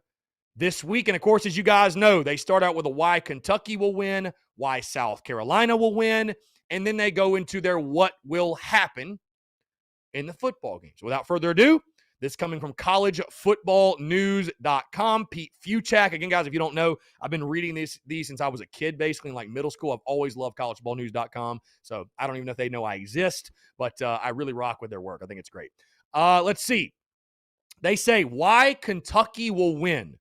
this week. And of course, as you guys know, they start out with a why Kentucky will win, why South Carolina will win, and then they go into their what will happen in the football game. So without further ado, this coming from collegefootballnews.com. Pete Fuchak. Again, guys, if you don't know, I've been reading these since I was a kid, basically in like middle school. I've always loved collegefootballnews.com. So I don't even know if they know I exist, but I really rock with their work. I think it's great. Let's see. They say why Kentucky will win.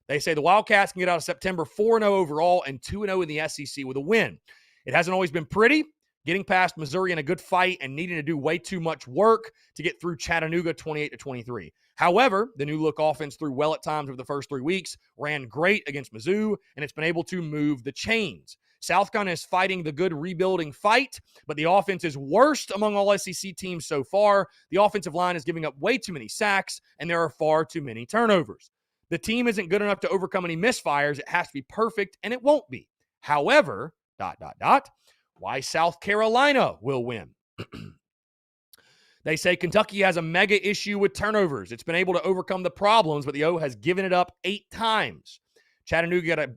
They say the Wildcats can get out of September 4-0 overall and 2-0 in the SEC with a win. It hasn't always been pretty, getting past Missouri in a good fight and needing to do way too much work to get through Chattanooga 28-23. However, the new look offense threw well at times over the first 3 weeks, ran great against Mizzou, and it's been able to move the chains. South Carolina is fighting the good rebuilding fight, but the offense is worst among all SEC teams so far. The offensive line is giving up way too many sacks, and there are far too many turnovers. The team isn't good enough to overcome any misfires. It has to be perfect, and it won't be. However, why South Carolina will win. They say Kentucky has a mega issue with turnovers. It's been able to overcome the problems, but the O has given it up 8 times. Chattanooga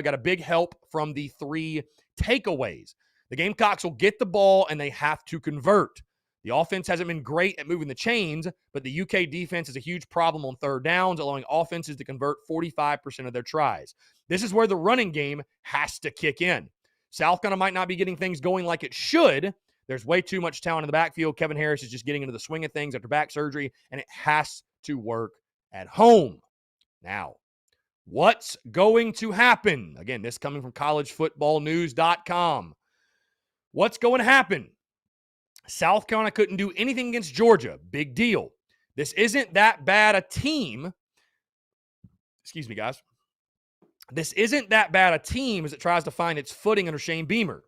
got a big help from the 3 takeaways. The Gamecocks will get the ball, and they have to convert. The offense hasn't been great at moving the chains, but the UK defense is a huge problem on third downs, allowing offenses to convert 45% of their tries. This is where the running game has to kick in. South Carolina might not be getting things going like it should. There's way too much talent in the backfield. Kevin Harris is just getting into the swing of things after back surgery, and it has to work at home. Now, what's going to happen? Again, this coming from collegefootballnews.com. What's going to happen? South Carolina couldn't do anything against Georgia. Big deal. This isn't that bad a team. Excuse me, guys. This isn't that bad a team as it tries to find its footing under Shane Beamer.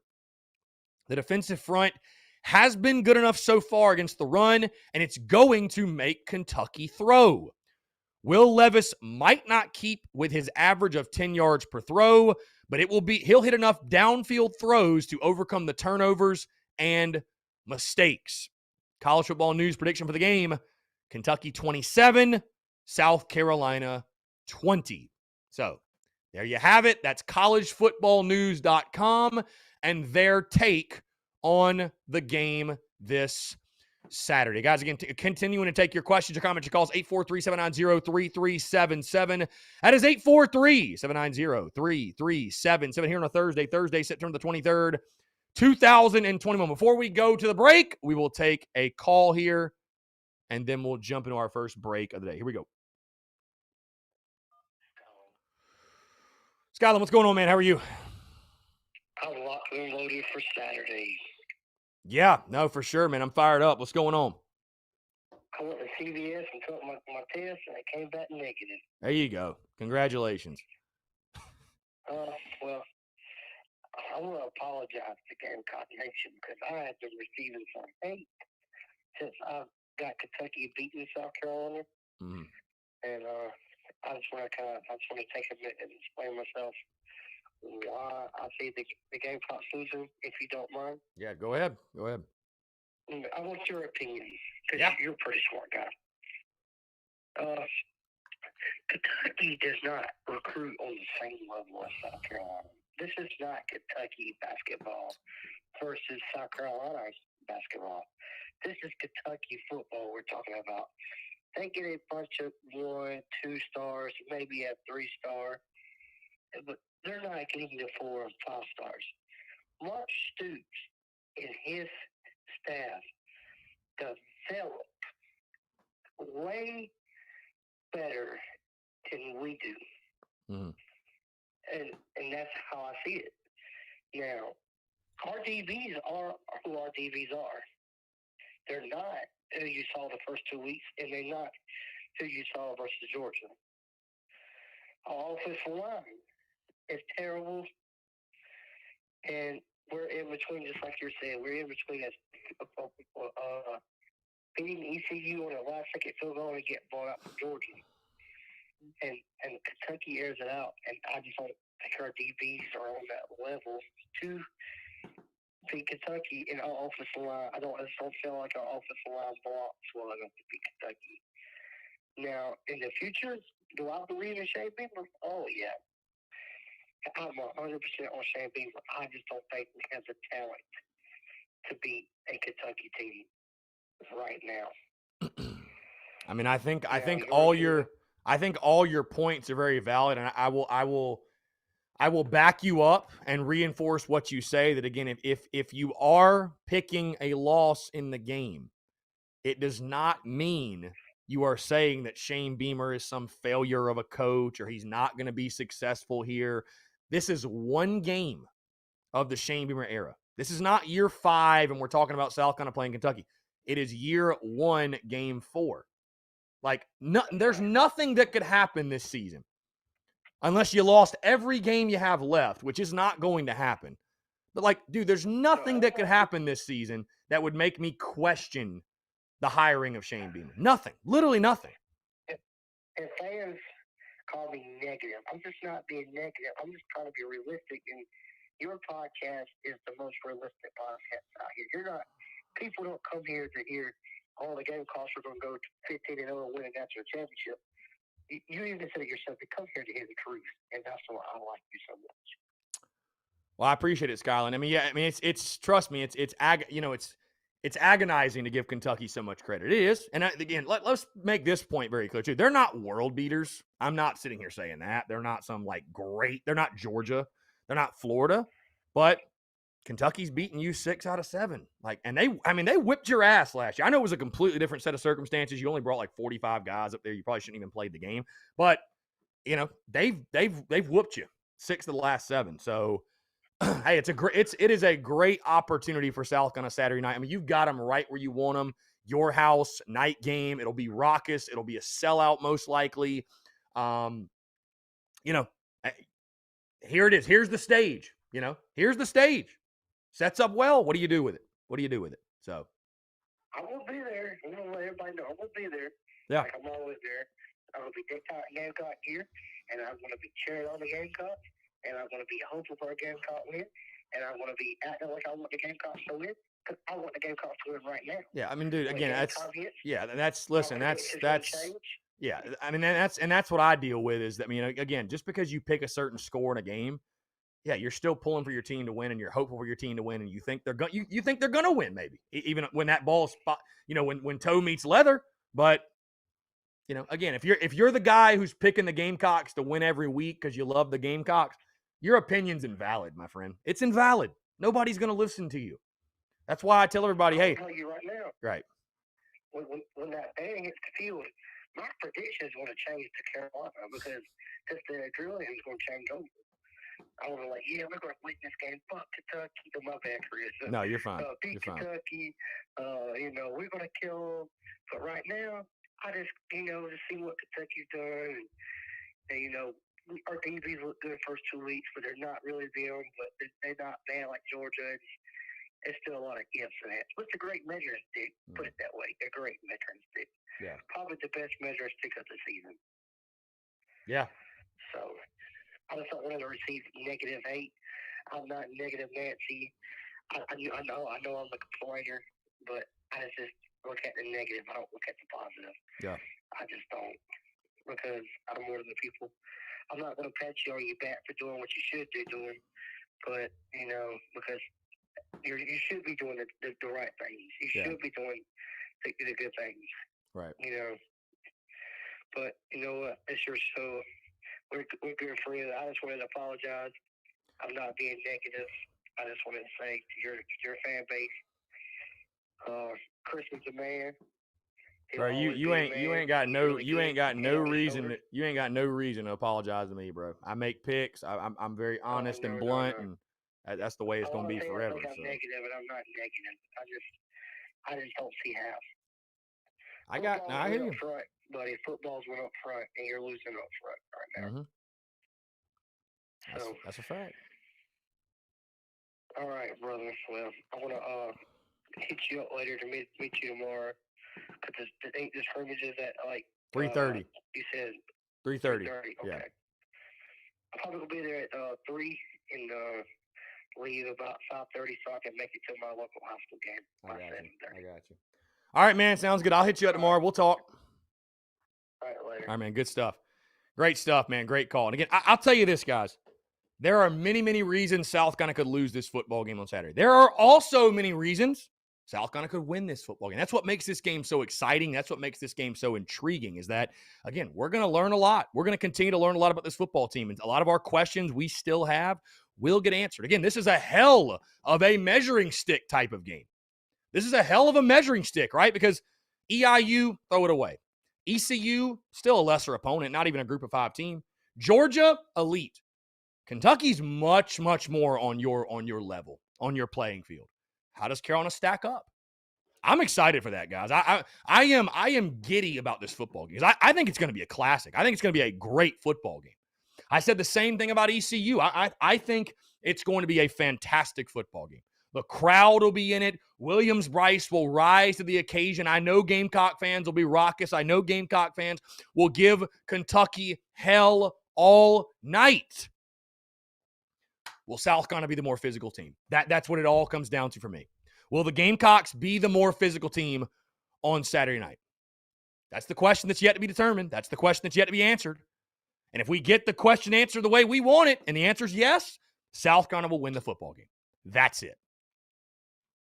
The defensive front has been good enough so far against the run, and it's going to make Kentucky throw. Will Levis might not keep with his average of 10 yards per throw, but he'll hit enough downfield throws to overcome the turnovers and mistakes. College Football News prediction for the game, Kentucky 27, South Carolina 20. So there you have it. That's collegefootballnews.com and their take on the game this Saturday. Guys, again, continuing to take your questions, your comments, your calls, 843-790-3377. That is 843-790-3377 here on a Thursday, September the 23rd, 2021. Before we go to the break, we will take a call here, and then we'll jump into our first break of the day. Here we go. Skyland, what's going on, man? How are you? I'm locked and loaded for Saturday. Yeah, no, for sure, man. I'm fired up. What's going on? I went to CVS and took my test, and it came back negative. There you go. Congratulations. Well, I want to apologize to Gamecock Nation because I have been receiving some hate since I've got Kentucky beating South Carolina, Mm. and I just want to take a minute and explain myself why I see the Gamecocks losing, if you don't mind. Yeah, go ahead. Go ahead. I want your opinion because Yeah. you're a pretty smart guy. Kentucky does not recruit on the same level as South Carolina. This is not Kentucky basketball versus South Carolina basketball. This is Kentucky football we're talking about. They get a bunch of 1, 2 stars, maybe a 3-star, but they're not getting the 4 and 5 stars. Mark Stoops and his staff develop way better than we do. Mm. And that's how I see it. Now, our DBs are who our DBs are. They're not who you saw the first 2 weeks, and they're not who you saw versus Georgia. Our offensive line is terrible, and we're in between, just like you're saying, we're in between us beating ECU on a last-second field goal and get bought out from Georgia. And Kentucky airs it out, and I just don't think our DBs are on that level to beat Kentucky in our offensive line. I just don't feel like our offensive line blocks well enough to beat Kentucky. Now, in the future, do I believe in Shane Beamer? Oh, yeah. I'm 100% on Shane Beamer. I just don't think he has the talent to beat a Kentucky team right now. I mean, I think all your points are very valid, and I will back you up and reinforce what you say. That again, if you are picking a loss in the game, it does not mean you are saying that Shane Beamer is some failure of a coach or he's not going to be successful here. This is one game of the Shane Beamer era. This is not year 5, and we're talking about South Carolina playing Kentucky. It is year 1, game 4. Like, there's nothing that could happen this season unless you lost every game you have left, which is not going to happen. But, like, dude, there's nothing that could happen this season that would make me question the hiring of Shane Beamer. Nothing. Literally nothing. And fans call me negative. I'm just not being negative. I'm just trying to be realistic. And your podcast is the most realistic podcast out here. You're not. People don't come here to hear, oh, the Gamecocks are going to go 15-0 and win a national championship. You even said it yourself. They come here to hear the truth, and that's why I like you so much. Well, I appreciate it, Skyline. I mean, yeah, I mean, it's trust me, it's agonizing to give Kentucky so much credit. It is, and again, let's make this point very clear too. They're not world beaters. I'm not sitting here saying that. They're not some like great. They're not Georgia. They're not Florida, but Kentucky's beaten you 6 out of 7. Like, and they whipped your ass last year. I know it was a completely different set of circumstances. You only brought like 45 guys up there. You probably shouldn't even played the game, but you know they've whooped you 6 of the last 7. So. Hey, it is a great opportunity for South on a Saturday night. I mean, you've got them right where you want them. Your house, night game. It'll be raucous. It'll be a sellout most likely. Here it is. Here's the stage. Here's the stage. Sets up well. What do you do with it? So I will be there. I'm gonna let everybody know I will be there. Yeah. Like I'm always there. I'm gonna be Gamecock here, and I'm gonna be cheering on the Gamecocks. And I'm going to be hopeful for a Gamecock win. And I'm going to be acting like I want the Gamecocks to win. Because I want the Gamecocks to win right now. Yeah, I mean, dude, again, that's yeah, I mean, that's what I deal with is that, I mean, again, just because you pick a certain score in a game, yeah, you're still pulling for your team to win, and you're hopeful for your team to win, and you think they're going, you think they're going to win, maybe even when that ball spot, when toe meets leather. But again, if you're the guy who's picking the Gamecocks to win every week because you love the Gamecocks, your opinion's invalid, my friend. It's invalid. Nobody's going to listen to you. That's why I tell everybody, hey. I'll tell you right now. Right. When that band hits the field, my prediction is going to change to Carolina because the drilling is going to change over. I was like, yeah, we're going to win this game. Fuck Kentucky. My bad, Chris. No, you're fine. Beat you're Kentucky. Fine. We're going to kill them. But right now, I just, just see what Kentucky's done. And our DBs look good first 2 weeks, but they're not really them. But they're not bad like Georgia. It's still a lot of ifs and ands. But it's a great measuring stick, put it that way. A great measuring stick. Yeah. Probably the best measuring stick of the season. Yeah. So I just don't want to receive -8. I'm not negative Nancy. I know I'm a complainer, but I just look at the negative. I don't look at the positive. Yeah. I just don't, because I'm one of the people. I'm not going to pat you on your back for doing what you should be doing, but because you should be doing the right things. You should be doing the good things. Right. But you know what? It's your show. We're good friends. I just wanted to apologize. I'm not being negative. I just wanted to say to your fan base, Chris is a man. Bro, you ain't got no reason to apologize to me, bro. I make picks. I'm very honest and blunt, and that's the way it's gonna be forever. I think I'm negative, and I'm not negative. I just don't see how. I hear you. Front, buddy. Footballs went up front, and you're losing up front right now. Mm-hmm. That's a fact. All right, brother. Well, I want to hit you up later to meet you tomorrow. Because the scrimmage is at like 3:30. You said 3:30. Okay. Yeah. I'll probably be there at 3 and leave about 5:30 so I can make it to my local high school game. I got you. All right, man. Sounds good. I'll hit you up tomorrow. We'll talk. All right, later. All right, man. Good stuff. Great stuff, man. Great call. And again, I'll tell you this, guys. There are many, many reasons South Carolina could lose this football game on Saturday. There are also many reasons South Carolina could win this football game. That's what makes this game so exciting. That's what makes this game so intriguing, is that, again, we're going to learn a lot. We're going to continue to learn a lot about this football team. And a lot of our questions we still have will get answered. Again, this is a hell of a measuring stick type of game. This is a hell of a measuring stick, right? Because EIU, throw it away. ECU, still a lesser opponent, not even a group of 5 team. Georgia, elite. Kentucky's much, much more on your level, on your playing field. How does Carolina stack up? I'm excited for that, guys. I am giddy about this football game. I think it's going to be a classic. I think it's going to be a great football game. I said the same thing about ECU. I think it's going to be a fantastic football game. The crowd will be in it. Williams-Brice will rise to the occasion. I know Gamecock fans will be raucous. I know Gamecock fans will give Kentucky hell all night. Will South Carolina be the more physical team? That's what it all comes down to for me. Will the Gamecocks be the more physical team on Saturday night? That's the question that's yet to be determined. That's the question that's yet to be answered. And if we get the question answered the way we want it, and the answer is yes, South Carolina will win the football game. That's it.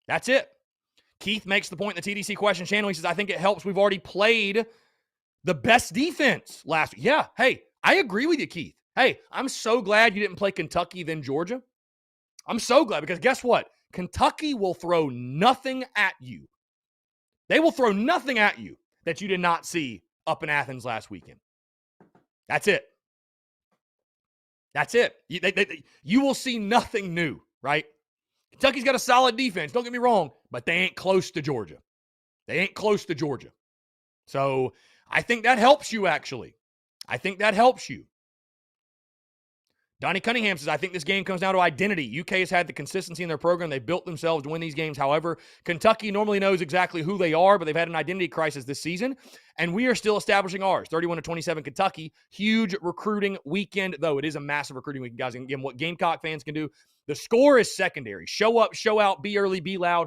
That's it. Keith makes the point in the TDC question channel. He says, I think it helps. We've already played the best defense last week. Yeah, hey, I agree with you, Keith. Hey, I'm so glad you didn't play Kentucky then Georgia. I'm so glad, because guess what? Kentucky will throw nothing at you. They will throw nothing at you that you did not see up in Athens last weekend. That's it. That's it. You will see nothing new, right? Kentucky's got a solid defense, don't get me wrong, but they ain't close to Georgia. They ain't close to Georgia. So I think that helps you, actually. I think that helps you. Donnie Cunningham says, I think this game comes down to identity. UK has had the consistency in their program. They built themselves to win these games. However, Kentucky normally knows exactly who they are, but they've had an identity crisis this season, and we are still establishing ours. 31-27 Kentucky. Huge recruiting weekend, though. It is a massive recruiting weekend, guys. And again, what Gamecock fans can do, the score is secondary. Show up, show out, be early, be loud.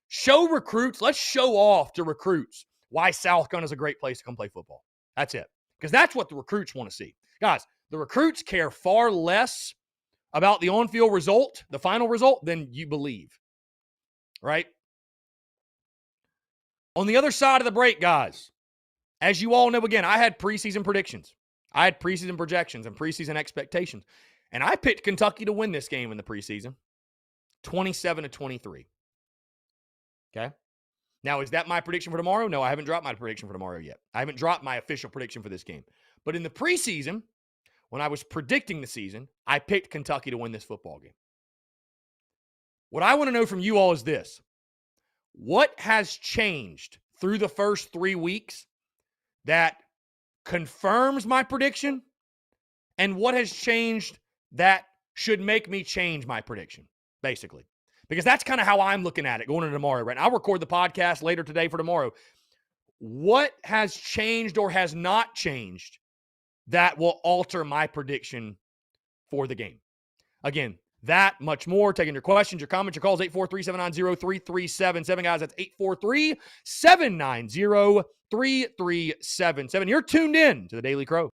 Show recruits. Let's show off to recruits why South Carolina is a great place to come play football. That's it. Because that's what the recruits want to see. Guys, the recruits care far less about the on-field result, the final result, than you believe. Right? On the other side of the break, guys, as you all know, again, I had preseason predictions. I had preseason projections and preseason expectations. And I picked Kentucky to win this game in the preseason, 27-23. Okay? Now, is that my prediction for tomorrow? No, I haven't dropped my prediction for tomorrow yet. I haven't dropped my official prediction for this game. But in the preseason, when I was predicting the season, I picked Kentucky to win this football game. What I want to know from you all is this. What has changed through the first 3 weeks that confirms my prediction? And what has changed that should make me change my prediction, basically? Because that's kind of how I'm looking at it going into tomorrow, right? I'll record the podcast later today for tomorrow. What has changed or has not changed that will alter my prediction for the game? Again, that much more. Taking your questions, your comments, your calls, 843-790-3377. Guys, that's 843-790-3377. You're tuned in to the Daily Crow.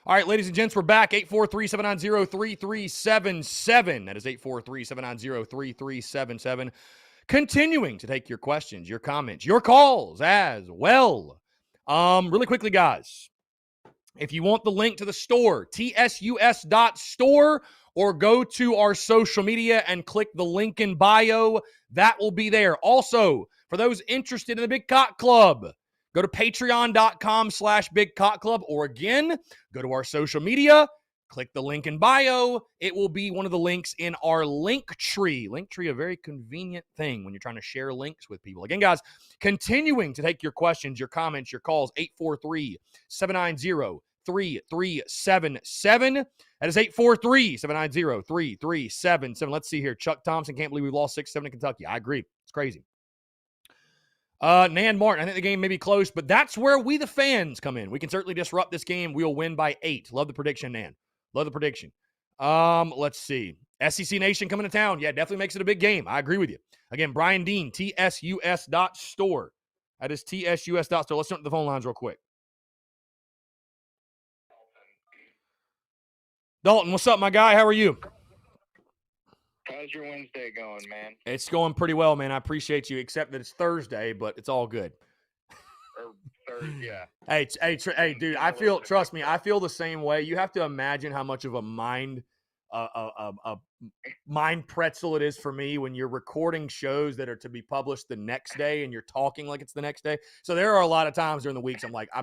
All right, ladies and gents, we're back. 843-790-3377. That is 843-790-3377. Continuing to take your questions, your comments, your calls as well. Really quickly, guys, if you want the link to the store, tsus.store, or go to our social media and click the link in bio. That will be there. Also, for those interested in the Big Cock Club, go to patreon.com/Big Cock Club, or again, go to our social media, click the link in bio. It will be one of the links in our link tree. Link tree, a very convenient thing when you're trying to share links with people. Again, guys, continuing to take your questions, your comments, your calls, 843-790-3377. That is 843-790-3377. Let's see here. Chuck Thompson, can't believe we lost 6-7 in Kentucky. I agree. It's crazy. Nan Martin, I think the game may be close, but that's where we, the fans, come in. We can certainly disrupt this game. We'll win by 8. Love the prediction, Nan. Love the prediction. Let's see. SEC Nation coming to town. Yeah, definitely makes it a big game. I agree with you. Again, Brian Dean, tsus.store. That is tsus.store. Let's jump to the phone lines real quick. Dalton, what's up, my guy? How are you? How's your Wednesday going, man? It's going pretty well, man. I appreciate you, except that it's Thursday, but it's all good. Or Thursday, yeah. Hey, dude, trust me, I feel the same way. You have to imagine how much of a mind pretzel it is for me when you're recording shows that are to be published the next day and you're talking like it's the next day. So there are a lot of times during the weeks I'm like, I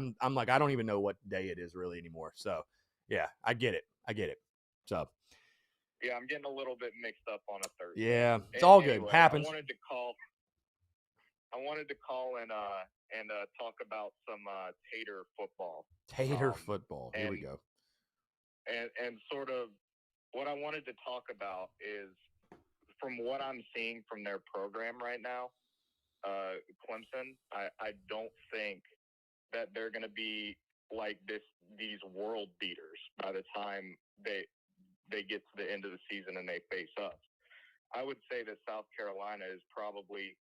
don't even know what day it is really anymore. So yeah, I get it. So yeah, I'm getting a little bit mixed up on a Thursday. Yeah, it's all good. Anyway, Happens. I wanted to call and talk about some Tater football. Tater football. Here we go. And sort of what I wanted to talk about is, from what I'm seeing from their program right now, Clemson, I don't think that they're going to be like these world beaters by the time they get to the end of the season and they face us. I would say that South Carolina is probably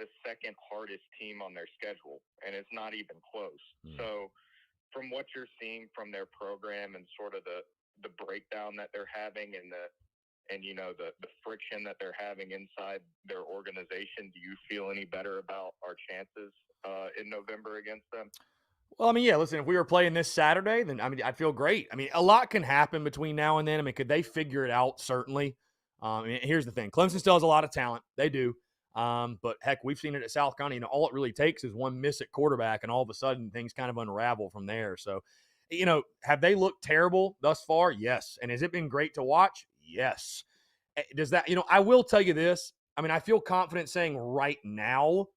the second hardest team on their schedule, and it's not even close. So from what you're seeing from their program and sort of the breakdown that they're having and the friction that they're having inside their organization, do you feel any better about our chances in November against them? Well, I mean, yeah, listen, if we were playing this Saturday, then, I mean, I feel great. I mean, a lot can happen between now and then. I mean, could they figure it out? Certainly. I mean, here's the thing. Clemson still has a lot of talent. They do. But, heck, we've seen it at South Carolina. All it really takes is one miss at quarterback, and all of a sudden things kind of unravel from there. So, have they looked terrible thus far? Yes. And has it been great to watch? Yes. Does that, I will tell you this. I mean, I feel confident saying right now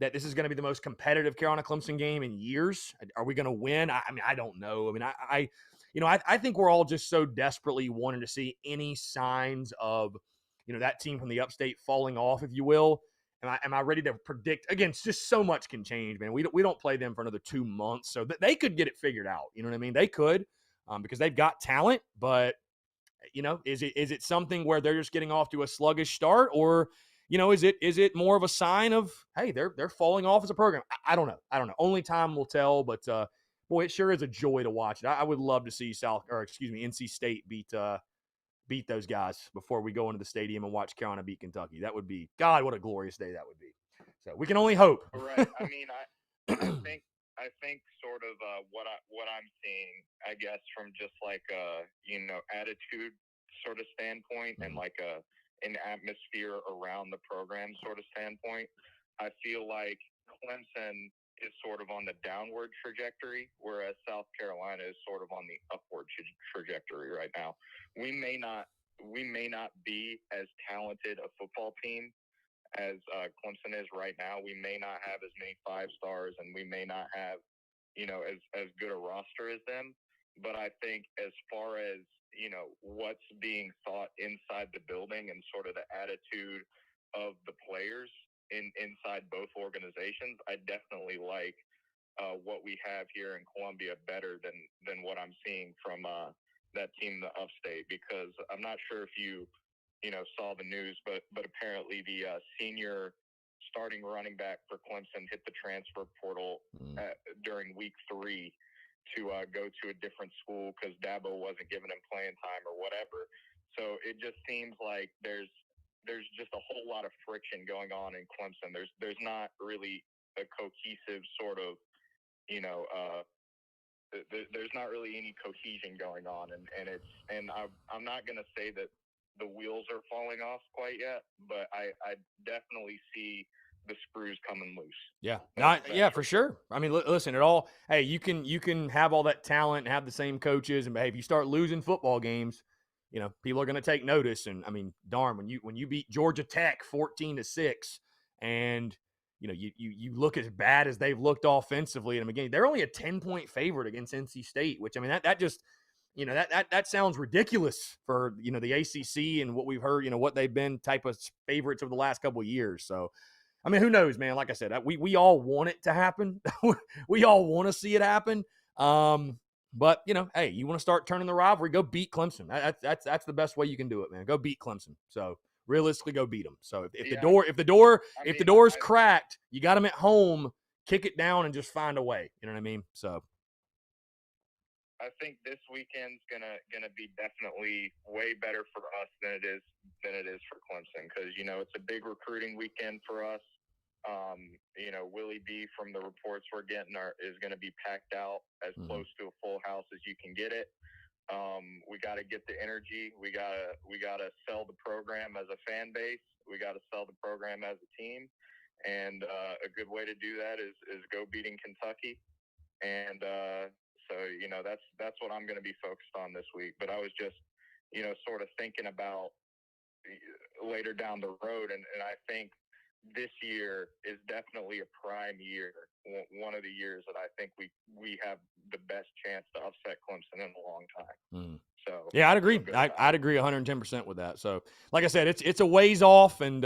that this is going to be the most competitive Carolina Clemson game in years. Are we going to win? I mean, I don't know. I mean, I think we're all just so desperately wanting to see any signs of, that team from the upstate falling off, if you will. Am I ready to predict? Again, it's just so much can change, man. We don't play them for another 2 months, so they could get it figured out. You know what I mean? They could, because they've got talent. But is it something where they're just getting off to a sluggish start, or is it more of a sign of, hey, they're falling off as a program? I don't know. Only time will tell. But boy, it sure is a joy to watch it. I would love to see NC State beat those guys before we go into the stadium and watch Carolina beat Kentucky. That would be, God, what a glorious day that would be. So we can only hope. Right. I mean, I think sort of what I'm seeing, I guess, from just like attitude sort of standpoint and like an atmosphere around the program sort of standpoint, I feel like Clemson is sort of on the downward trajectory, whereas South Carolina is sort of on the upward trajectory right now. We may not be as talented a football team as Clemson is right now. We may not have as many 5 stars, and we may not have, as good a roster as them. But I think as far as, what's being thought inside the building and sort of the attitude of the players inside both organizations, I definitely like what we have here in Columbia better than what I'm seeing from that team, the Upstate, because I'm not sure if you saw the news, but apparently the senior starting running back for Clemson hit the transfer portal during week 3, go to a different school because Dabo wasn't giving him playing time or whatever. So it just seems like there's just a whole lot of friction going on in Clemson. There's not really a cohesive sort of, you know, there's not really any cohesion going on, and I'm not going to say that the wheels are falling off quite yet, but I definitely see the screws coming loose. Yeah, Yeah, for sure. I mean, listen, it all. Hey, you can have all that talent and have the same coaches, and hey, if you start losing football games, you know people are going to take notice. And I mean, darn, when you beat Georgia Tech 14-6, and you know you look as bad as they've looked offensively in the beginning, they're only a 10-point favorite against NC State, which I mean that just. You know, that sounds ridiculous for, you know, the ACC and what we've heard, you know, what they've been type of favorites over the last couple of years. So, I mean, who knows, man? Like I said, we all want it to happen. We all want to see it happen. But, you know, hey, you want to start turning the rivalry, go beat Clemson. That's the best way you can do it, man. Go beat Clemson. So, realistically, go beat them. So, if the door's cracked, you got them at home, kick it down and just find a way. You know what I mean? So, I think this weekend's gonna be definitely way better for us than it is for Clemson, because you know it's a big recruiting weekend for us. You know, Willie B, from the reports we're getting, is going to be packed out as close to a full house as you can get it. We got to get the energy. We gotta sell the program as a fan base. We got to sell the program as a team, and a good way to do that is go beating Kentucky. And so, you know, that's what I'm going to be focused on this week. But I was just, you know, sort of thinking about later down the road, and I think this year is definitely a prime year, one of the years that I think we have the best chance to upset Clemson in a long time. So yeah, I'd agree. I'd agree 110% with that. So, like I said, it's a ways off, and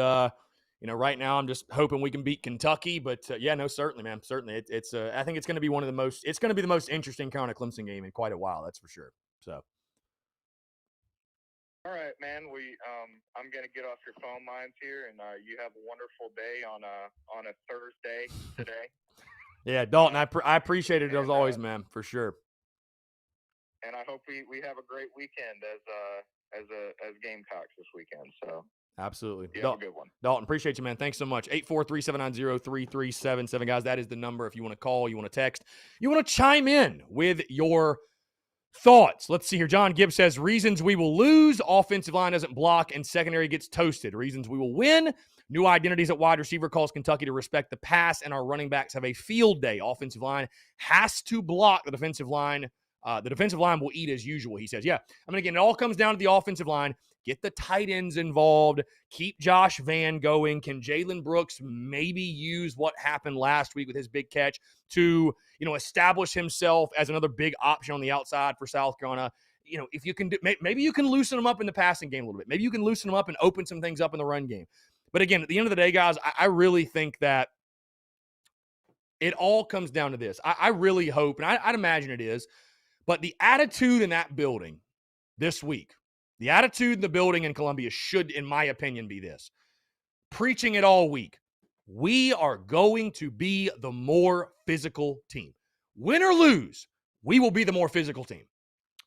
you know, right now I'm just hoping we can beat Kentucky. But yeah, no, certainly, man, certainly. It's I think it's going to be it's going to be the most interesting kind of Clemson game in quite a while. That's for sure. So. All right, man. I'm gonna get off your phone lines here, and you have a wonderful day on a Thursday today. Yeah, Dalton, I appreciate it as always, man, for sure. And I hope we have a great weekend as Gamecocks this weekend. So absolutely, you have a good one. Dalton, appreciate you, man. Thanks so much. 843-790-3377, guys. That is the number if you want to call, you want to text, you want to chime in with your thoughts. Let's see here. John Gibbs says, reasons we will lose: offensive line doesn't block and secondary gets toasted. Reasons we will win: new identities at wide receiver, calls Kentucky to respect the pass, and our running backs have a field day. Offensive line has to block the defensive line. The defensive line will eat as usual, he says. Yeah, I mean, again, it all comes down to the offensive line. Get the tight ends involved. Keep Josh Vann going. Can Jalen Brooks maybe use what happened last week with his big catch to, you know, establish himself as another big option on the outside for South Carolina? You know, if you can, maybe you can loosen them up in the passing game a little bit. Maybe you can loosen them up and open some things up in the run game. But again, at the end of the day, guys, I really think that it all comes down to this. I really hope, and I'd imagine it is, but the attitude in that building this week, the attitude in the building in Columbia should, in my opinion, be this. Preaching it all week. We are going to be the more physical team. Win or lose, we will be the more physical team.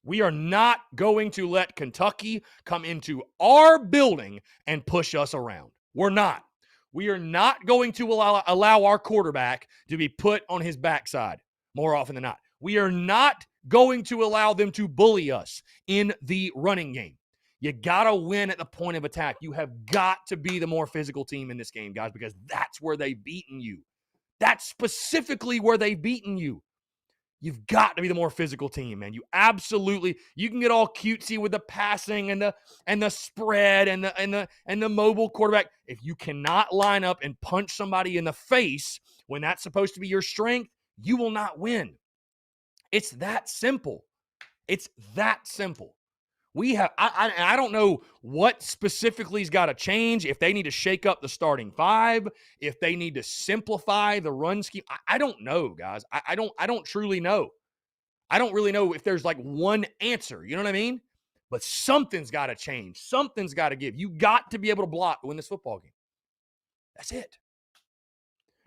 We are not going to let Kentucky come into our building and push us around. We're not. We are not going to allow our quarterback to be put on his backside more often than not. We are not going to allow them to bully us in the running game. You got to win at the point of attack. You have got to be the more physical team in this game, guys, because that's where they've beaten you. That's specifically where they've beaten you. You've got to be the more physical team, man. You can get all cutesy with the passing and the spread and the mobile quarterback. If you cannot line up and punch somebody in the face when that's supposed to be your strength, you will not win. It's that simple. It's that simple. I don't know what specifically has got to change, if they need to shake up the starting five, if they need to simplify the run scheme. I don't know, guys. I don't truly know. I don't really know if there's like one answer. You know what I mean? But something's got to change. Something's got to give. You got to be able to block to win this football game. That's it.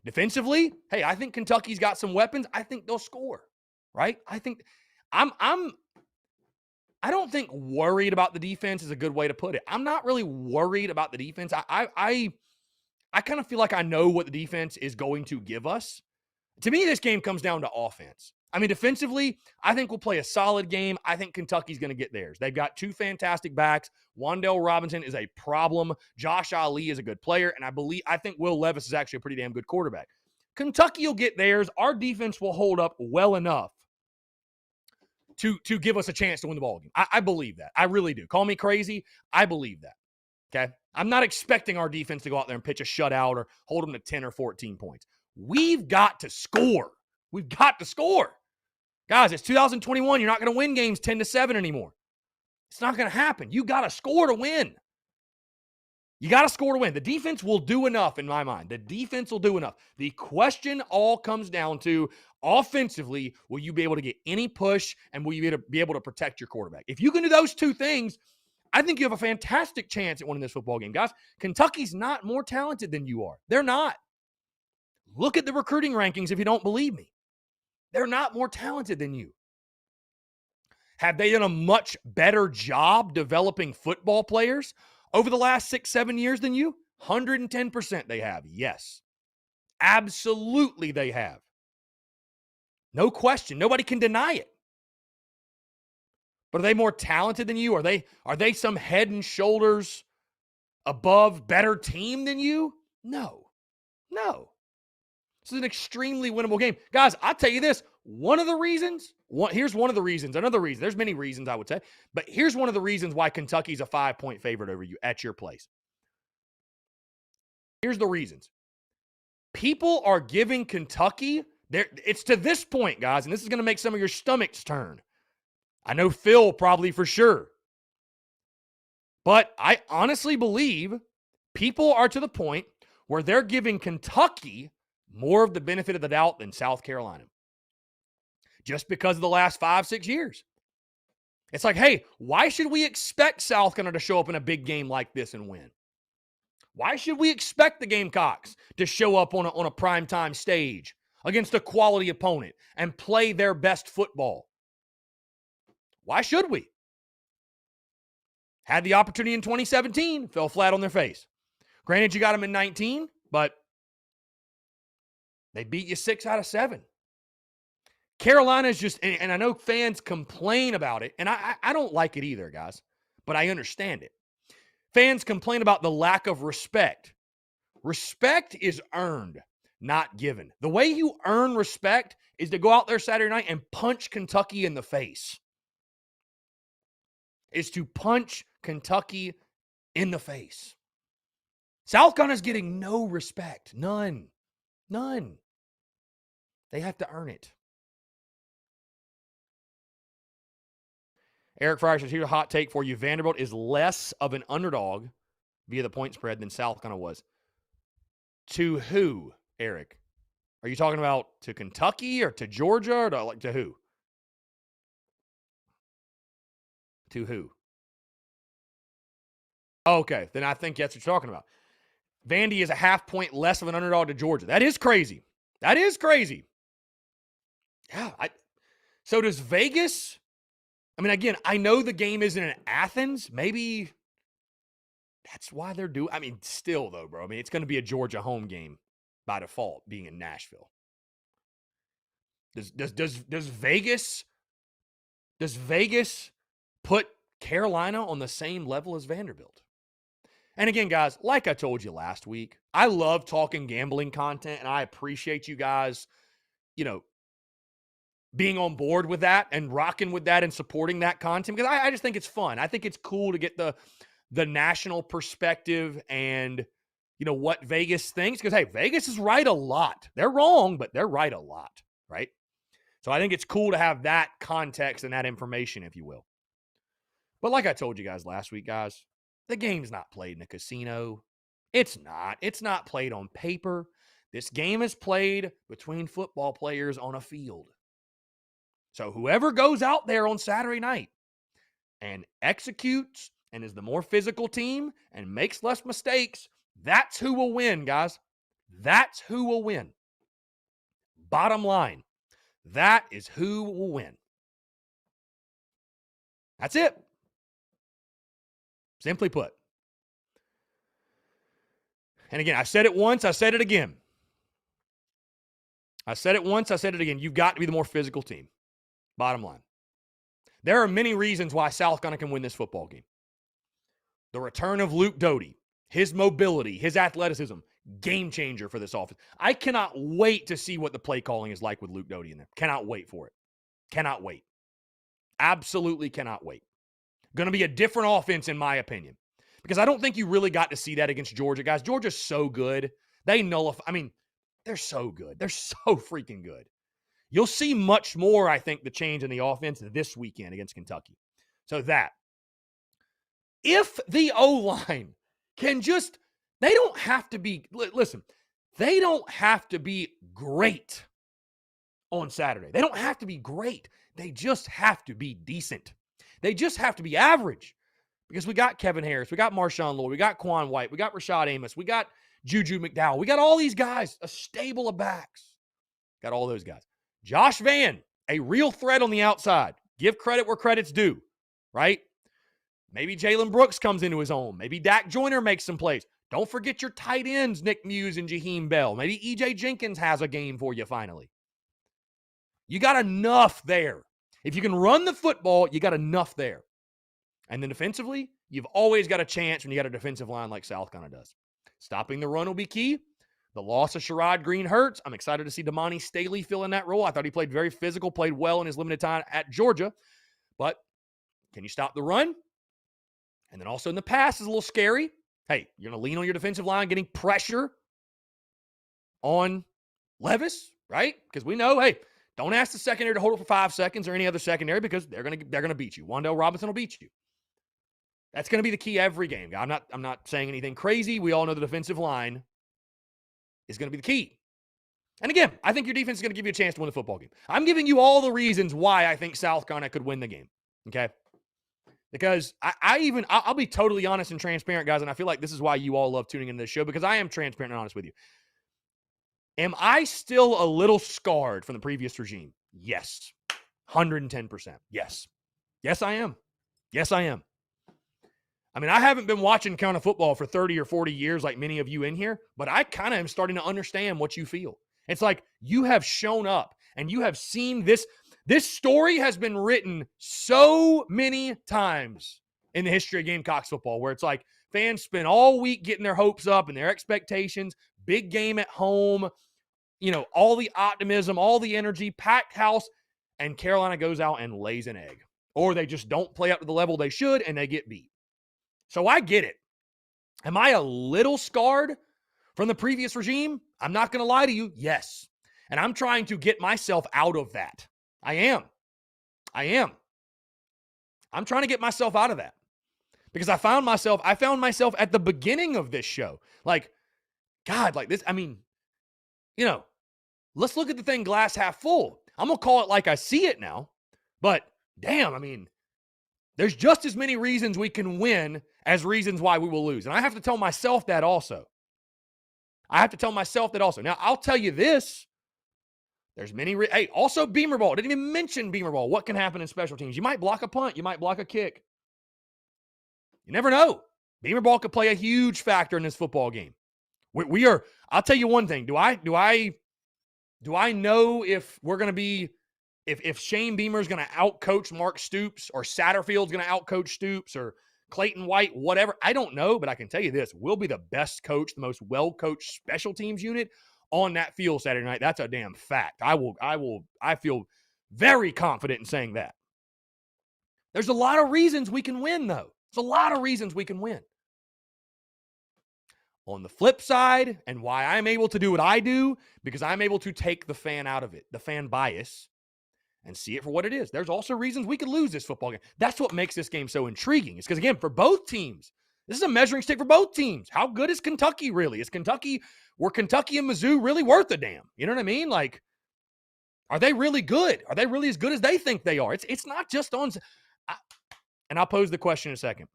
Defensively, hey, I think Kentucky's got some weapons. I think they'll score. right? I don't think worried about the defense is a good way to put it. I'm not really worried about the defense. I kind of feel like I know what the defense is going to give us. To me, this game comes down to offense. I mean, defensively, I think we'll play a solid game. I think Kentucky's going to get theirs. They've got two fantastic backs. Wan'Dale Robinson is a problem. Josh Ali is a good player, and I think Will Levis is actually a pretty damn good quarterback. Kentucky will get theirs. Our defense will hold up well enough to give us a chance to win the ball game. I believe that. I really do. Call me crazy. I believe that. Okay? I'm not expecting our defense to go out there and pitch a shutout or hold them to 10 or 14 points. We've got to score. We've got to score. Guys, it's 2021. You're not going to win games 10-7 anymore. It's not going to happen. You got to score to win. You got to score to win. The defense will do enough in my mind. The defense will do enough. The question all comes down to, offensively, will you be able to get any push and will you be able to protect your quarterback? If you can do those two things, I think you have a fantastic chance at winning this football game. Guys, Kentucky's not more talented than you are. They're not. Look at the recruiting rankings if you don't believe me. They're not more talented than you. Have they done a much better job developing football players over the last 6-7 years than you? 110% they have. Yes. Absolutely they have. No question. Nobody can deny it. But are they more talented than you? Are they some head and shoulders above better team than you? No. No. This is an extremely winnable game. Guys, I'll tell you this. Here's one of the reasons. Another reason. There's many reasons, I would say. But here's one of the reasons why Kentucky's a 5-point favorite over you at your place. Here's the reasons. People are giving Kentucky, it's to this point, guys, and this is going to make some of your stomachs turn. I know Phil probably for sure. But I honestly believe people are to the point where they're giving Kentucky more of the benefit of the doubt than South Carolina. Just because of the last 5-6 years. It's like, hey, why should we expect South Carolina to show up in a big game like this and win? Why should we expect the Gamecocks to show up on a primetime stage against a quality opponent and play their best football? Why should we? Had the opportunity in 2017, fell flat on their face. Granted, you got them in 19, but they beat you 6 out of 7. Carolina's just, and I know fans complain about it, and I don't like it either, guys, but I understand it. Fans complain about the lack of respect. Respect is earned, not given. The way you earn respect is to go out there Saturday night and punch Kentucky in the face. Is to punch Kentucky in the face. South Carolina's getting no respect. None. None. They have to earn it. Eric Fryer says, here's a hot take for you. Vanderbilt is less of an underdog via the point spread than South Carolina was. To who, Eric? Are you talking about to Kentucky or to Georgia or to who? To who? Okay, then I think that's what you're talking about. Vandy is a half point less of an underdog to Georgia. That is crazy. That is crazy. Yeah. So does Vegas? I mean, again, I know the game isn't in Athens. Maybe that's why they're doing. I mean, still though, bro. I mean, it's going to be a Georgia home game by default, being in Nashville. Does Vegas put Carolina on the same level as Vanderbilt? And again, guys, like I told you last week, I love talking gambling content, and I appreciate you guys, being on board with that and rocking with that and supporting that content, because I just think it's fun. I think it's cool to get the national perspective and, what Vegas thinks, because, hey, Vegas is right a lot. They're wrong, but they're right a lot, right? So I think it's cool to have that context and that information, if you will. But like I told you guys last week, guys, the game's not played in a casino. It's not. It's not played on paper. This game is played between football players on a field. So whoever goes out there on Saturday night and executes and is the more physical team and makes less mistakes, that's who will win, guys. That's who will win. Bottom line, That is who will win. That's it. Simply put. And again, I said it once, I said it again. I said it once, I said it again. You've got to be the more physical team. Bottom line. There are many reasons why South Carolina can win this football game. The return of Luke Doty, his mobility, his athleticism, game changer for this offense. I cannot wait to see what the play calling is like with Luke Doty in there. Cannot wait for it. Cannot wait. Absolutely cannot wait. Going to be a different offense in my opinion. Because I don't think you really got to see that against Georgia. Guys, Georgia's so good. They nullify. I mean, they're so good. They're so freaking good. You'll see much more, I think, the change in the offense this weekend against Kentucky. So that. If the O-line can just, they don't have to be, listen, they don't have to be great on Saturday. They don't have to be great. They just have to be decent. They just have to be average. Because we got Kevin Harris, we got Marshawn Lloyd, we got Quan White, we got Rashad Amos, we got Juju McDowell. We got all these guys, a stable of backs. Got all those guys. Josh Vann, a real threat on the outside. Give credit where credit's due, right? Maybe Jalen Brooks comes into his own. Maybe Dak Joyner makes some plays. Don't forget your tight ends, Nick Muse and Jaheim Bell. Maybe E.J. Jenkins has a game for you finally. You got enough there. If you can run the football, you got enough there. And then defensively, you've always got a chance when you got a defensive line like South Carolina does. Stopping the run will be key. The loss of Sherrod Green hurts. I'm excited to see Damani Staley fill in that role. I thought he played very physical, played well in his limited time at Georgia. But can you stop the run? And then also in the pass is a little scary. Hey, you're going to lean on your defensive line, getting pressure on Levis, right? Because we know, hey, don't ask the secondary to hold it for 5 seconds or any other secondary because they're going to beat you. Wan'Dale Robinson will beat you. That's going to be the key every game. I'm not saying anything crazy. We all know the defensive line is going to be the key. And again, I think your defense is going to give you a chance to win the football game. I'm giving you all the reasons why I think South Carolina could win the game. Okay? Because I'll be totally honest and transparent, guys, and I feel like this is why you all love tuning into this show, because I am transparent and honest with you. Am I still a little scarred from the previous regime? Yes. 110%. Yes. Yes, I am. Yes, I am. I mean, I haven't been watching Carolina football for 30 or 40 years like many of you in here, but I kind of am starting to understand what you feel. It's like you have shown up and you have seen this. This story has been written so many times in the history of Gamecocks football where it's like fans spend all week getting their hopes up and their expectations, big game at home, all the optimism, all the energy, packed house, and Carolina goes out and lays an egg. Or they just don't play up to the level they should and they get beat. So I get it. Am I a little scarred from the previous regime? I'm not going to lie to you. Yes. And I'm trying to get myself out of that. I am. I'm trying to get myself out of that. Because I found myself at the beginning of this show. Like, God, like this, I mean, let's look at the thing glass half full. I'm going to call it like I see it now. But damn, I mean, there's just as many reasons we can win as reasons why we will lose. And I have to tell myself that also. Now, I'll tell you this. There's many. Hey, also Beamer Ball. Didn't even mention Beamer Ball. What can happen in special teams? You might block a punt. You might block a kick. You never know. Beamer Ball could play a huge factor in this football game. We are. I'll tell you one thing. Do I know if we're going to be, if Shane Beamer is going to outcoach Mark Stoops or Satterfield's going to outcoach Stoops or Clayton White, whatever? I don't know, but I can tell you this: we'll be the best coach, the most well-coached special teams unit on that field Saturday night. That's a damn fact. I feel very confident in saying that. There's a lot of reasons we can win, though. There's a lot of reasons we can win. On the flip side, and why I'm able to do what I do, because I'm able to take the fan out of it, the fan bias, and see it for what it is. There's also reasons we could lose this football game. That's what makes this game so intriguing. It's because, again, for both teams, this is a measuring stick for both teams. How good is Kentucky really? Were Kentucky and Mizzou really worth a damn? You know what I mean? Like, are they really good? Are they really as good as they think they are? It's not just on. And I'll pose the question in a second.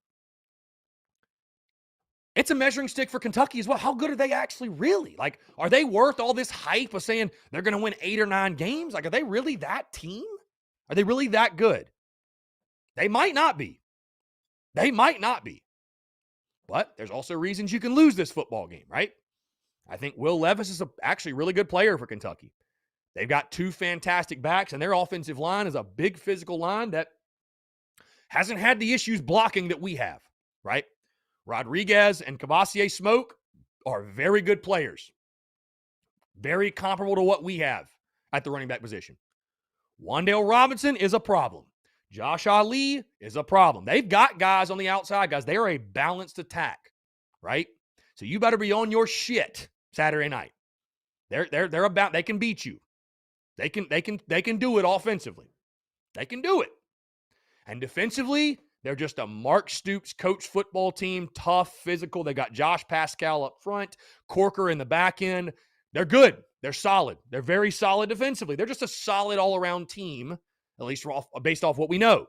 It's a measuring stick for Kentucky as well. How good are they actually really? Like, are they worth all this hype of saying they're going to win 8 or 9 games? Like, are they really that team? Are they really that good? They might not be. They might not be. But there's also reasons you can lose this football game, right? I think Will Levis is actually a really good player for Kentucky. They've got 2 fantastic backs, and their offensive line is a big physical line that hasn't had the issues blocking that we have, right? Rodriguez and Cavassier Smoke are very good players. Very comparable to what we have at the running back position. Wan'Dale Robinson is a problem. Josh Ali is a problem. They've got guys on the outside, guys. They are a balanced attack, right? So you better be on your shit Saturday night. They're about, they can beat you. They can do it offensively. They can do it. And defensively, they're just a Mark Stoops coach football team, tough, physical. They got Josh Pascal up front, Corker in the back end. They're good. They're solid. They're very solid defensively. They're just a solid all-around team, at least based off what we know.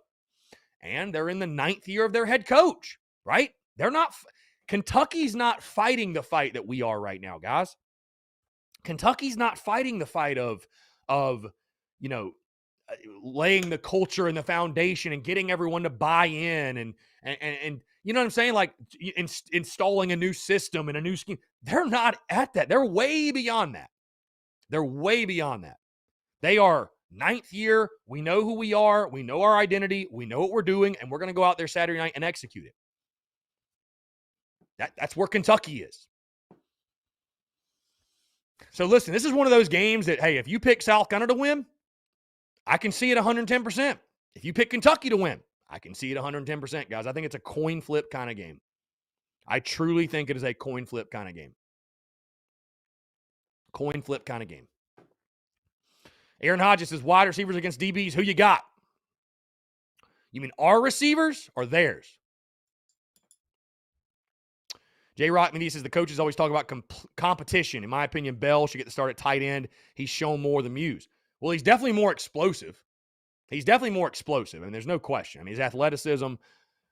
And they're in the 9th year of their head coach, right? Kentucky's not fighting the fight that we are right now, guys. Kentucky's not fighting the fight of laying the culture and the foundation and getting everyone to buy in and you know what I'm saying? Like installing a new system and a new scheme. They're not at that. They're way beyond that. They're way beyond that. They are 9th year. We know who we are. We know our identity. We know what we're doing, and we're going to go out there Saturday night and execute it. That's where Kentucky is. So listen, this is one of those games that, hey, if you pick South Carolina to win, I can see it 110%. If you pick Kentucky to win, I can see it 110%, guys. I think it's a coin flip kind of game. I truly think it is a coin flip kind of game. Coin flip kind of game. Aaron Hodges says, wide receivers against DBs, who you got? You mean our receivers or theirs? J. Rockman says, the coaches always talk about competition. In my opinion, Bell should get the start at tight end. He's shown more than Muse. Well, he's definitely more explosive. He's definitely more explosive, and there's no question. I mean, his athleticism.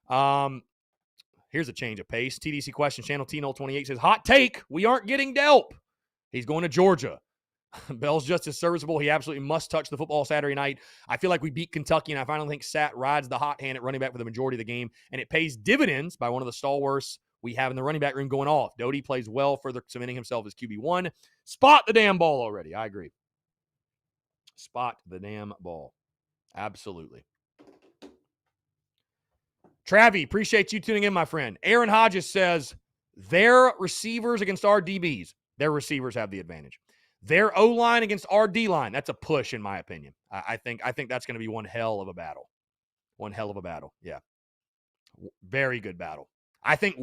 Here's a change of pace. TDC question, channel T028 says, hot take, we aren't getting Delp. He's going to Georgia. Bell's just as serviceable. He absolutely must touch the football Saturday night. I feel like we beat Kentucky, and I finally think Sat rides the hot hand at running back for the majority of the game, and it pays dividends by one of the stalwarts we have in the running back room going off. Doty plays well, further cementing himself as QB1. Spot the damn ball already. I agree. Spot the damn ball. Absolutely. Travi, appreciate you tuning in, my friend. Aaron Hodges says their receivers against our DBs, their receivers have the advantage. Their O-line against our D-line, that's a push in my opinion. I think that's going to be one hell of a battle. One hell of a battle. Yeah. Very good battle. I think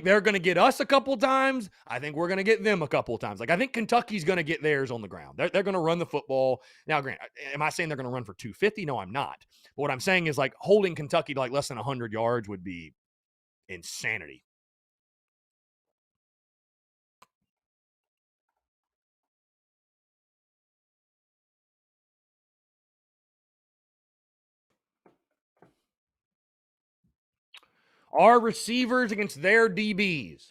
they're going to get us a couple times. I think we're going to get them a couple times. Like, I think Kentucky's going to get theirs on the ground. They're going to run the football. Now, Grant, am I saying they're going to run for 250? No, I'm not. But what I'm saying is, like, holding Kentucky to like less than 100 yards would be insanity. Our receivers against their DBs.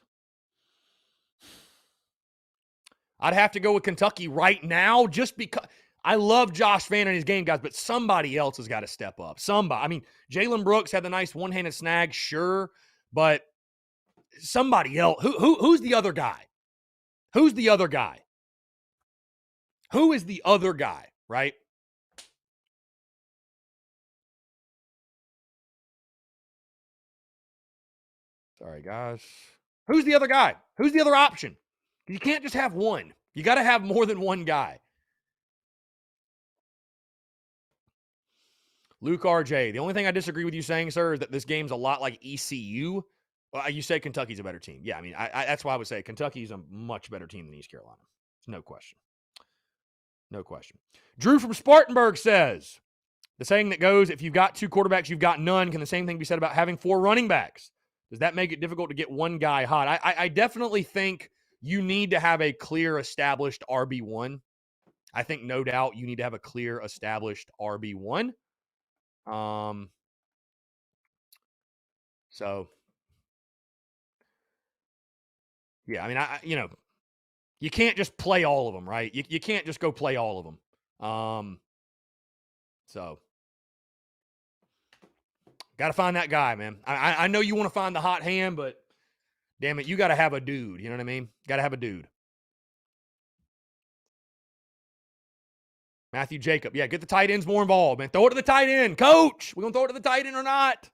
I'd have to go with Kentucky right now just because I love Josh Vann and his game, guys, but somebody else has got to step up. Somebody. I mean, Jalen Brooks had the nice one-handed snag, sure, but somebody else. Who's the other guy? Who's the other guy? Who is the other guy, right? Sorry, guys. Who's the other guy? Who's the other option? You can't just have one. You got to have more than one guy. Luke RJ, the only thing I disagree with you saying, sir, is that this game's a lot like ECU. Well, you say Kentucky's a better team. Yeah, I mean, that's why I would say Kentucky's a much better team than East Carolina. No question. No question. Drew from Spartanburg says, the saying that goes, if you've got 2 quarterbacks, you've got none. Can the same thing be said about having 4 running backs? Does that make it difficult to get one guy hot? I definitely think you need to have a clear, established RB1. I think, no doubt, you need to have a clear, established RB1. So Yeah, I mean, you can't just play all of them, right? You can't just go play all of them. So, got to find that guy, man. I know you want to find the hot hand, but damn it, you got to have a dude. You know what I mean? Got to have a dude. Matthew Jacob. Yeah, get the tight ends more involved, man. Throw it to the tight end. Coach, we going to throw it to the tight end or not?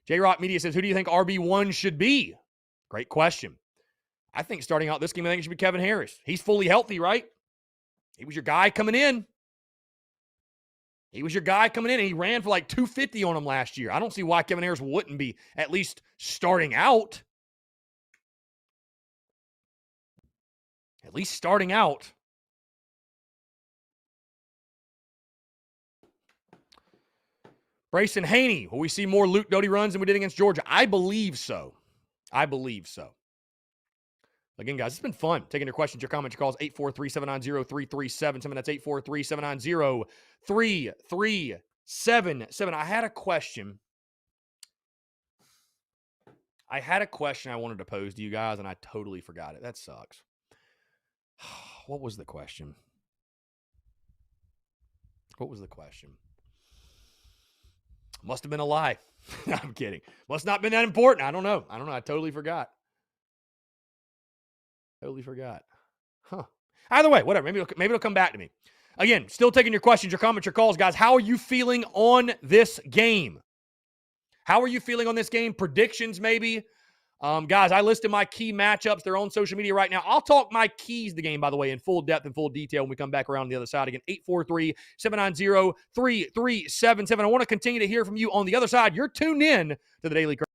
J-Rock Media says, who do you think RB1 should be? Great question. I think starting out this game, I think it should be Kevin Harris. He's fully healthy, right? He was your guy coming in. And he ran for like 250 on him last year. I don't see why Kevin Harris wouldn't be at least starting out. At least starting out. Brayson Haney, will we see more Luke Doty runs than we did against Georgia? I believe so. Again, guys, it's been fun taking your questions, your comments, your calls. 843-790-3377. That's 843-790-3377. I had a question I wanted to pose to you guys, and I totally forgot it. That sucks. What was the question? Must have been a lie. I'm kidding. Must not have been that important. I don't know. I totally forgot. Huh. Either way, whatever. Maybe it'll come back to me. Again, still taking your questions, your comments, your calls, guys. How are you feeling on this game? Predictions, maybe. Guys, I listed my key matchups. They're on social media right now. I'll talk my keys to the game, by the way, in full depth and full detail when we come back around the other side. Again, 843-790-3377. I want to continue to hear from you on the other side. You're tuned in to the Daily Crunch.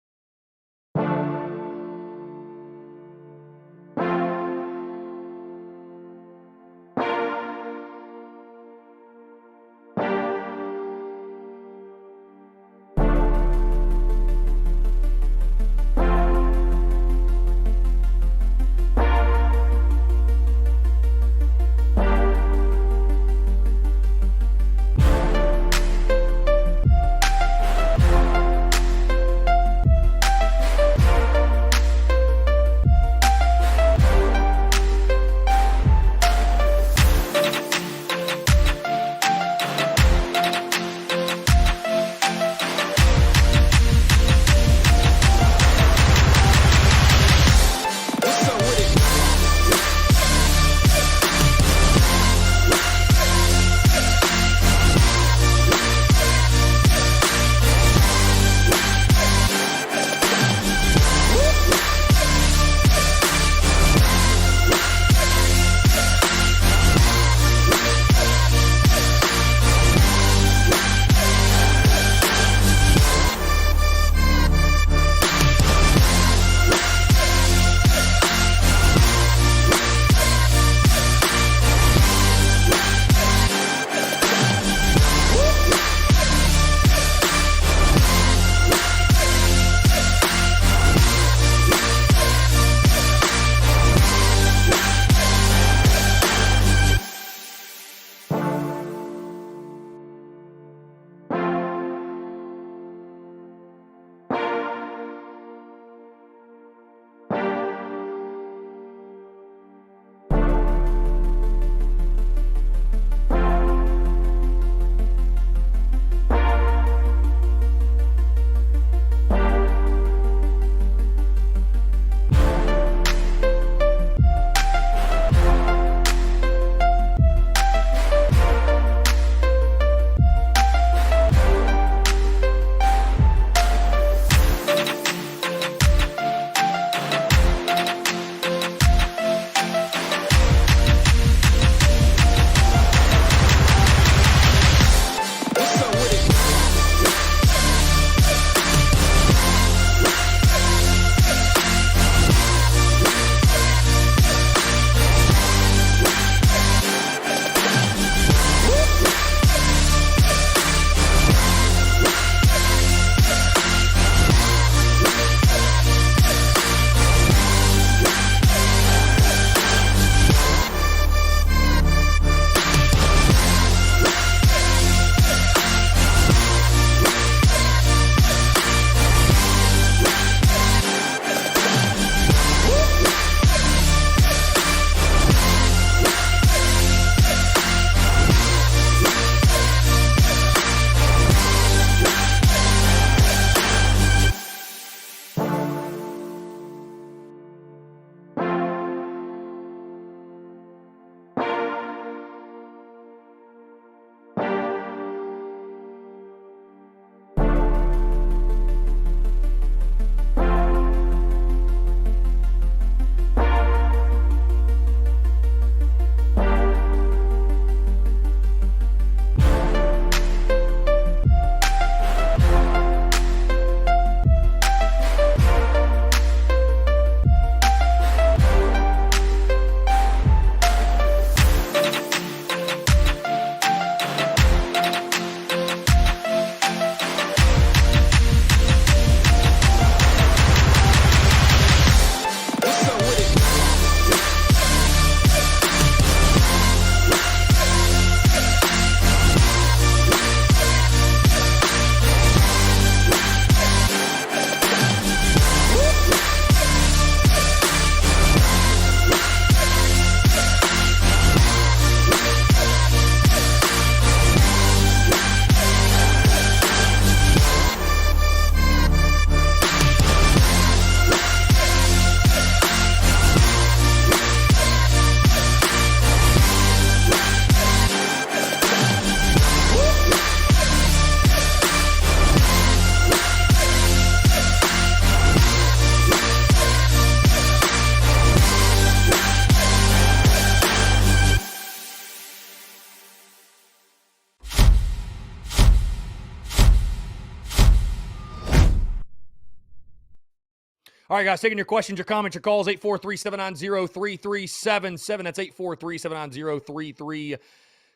All right, guys, taking your questions, your comments, your calls, 843-790-3377. That's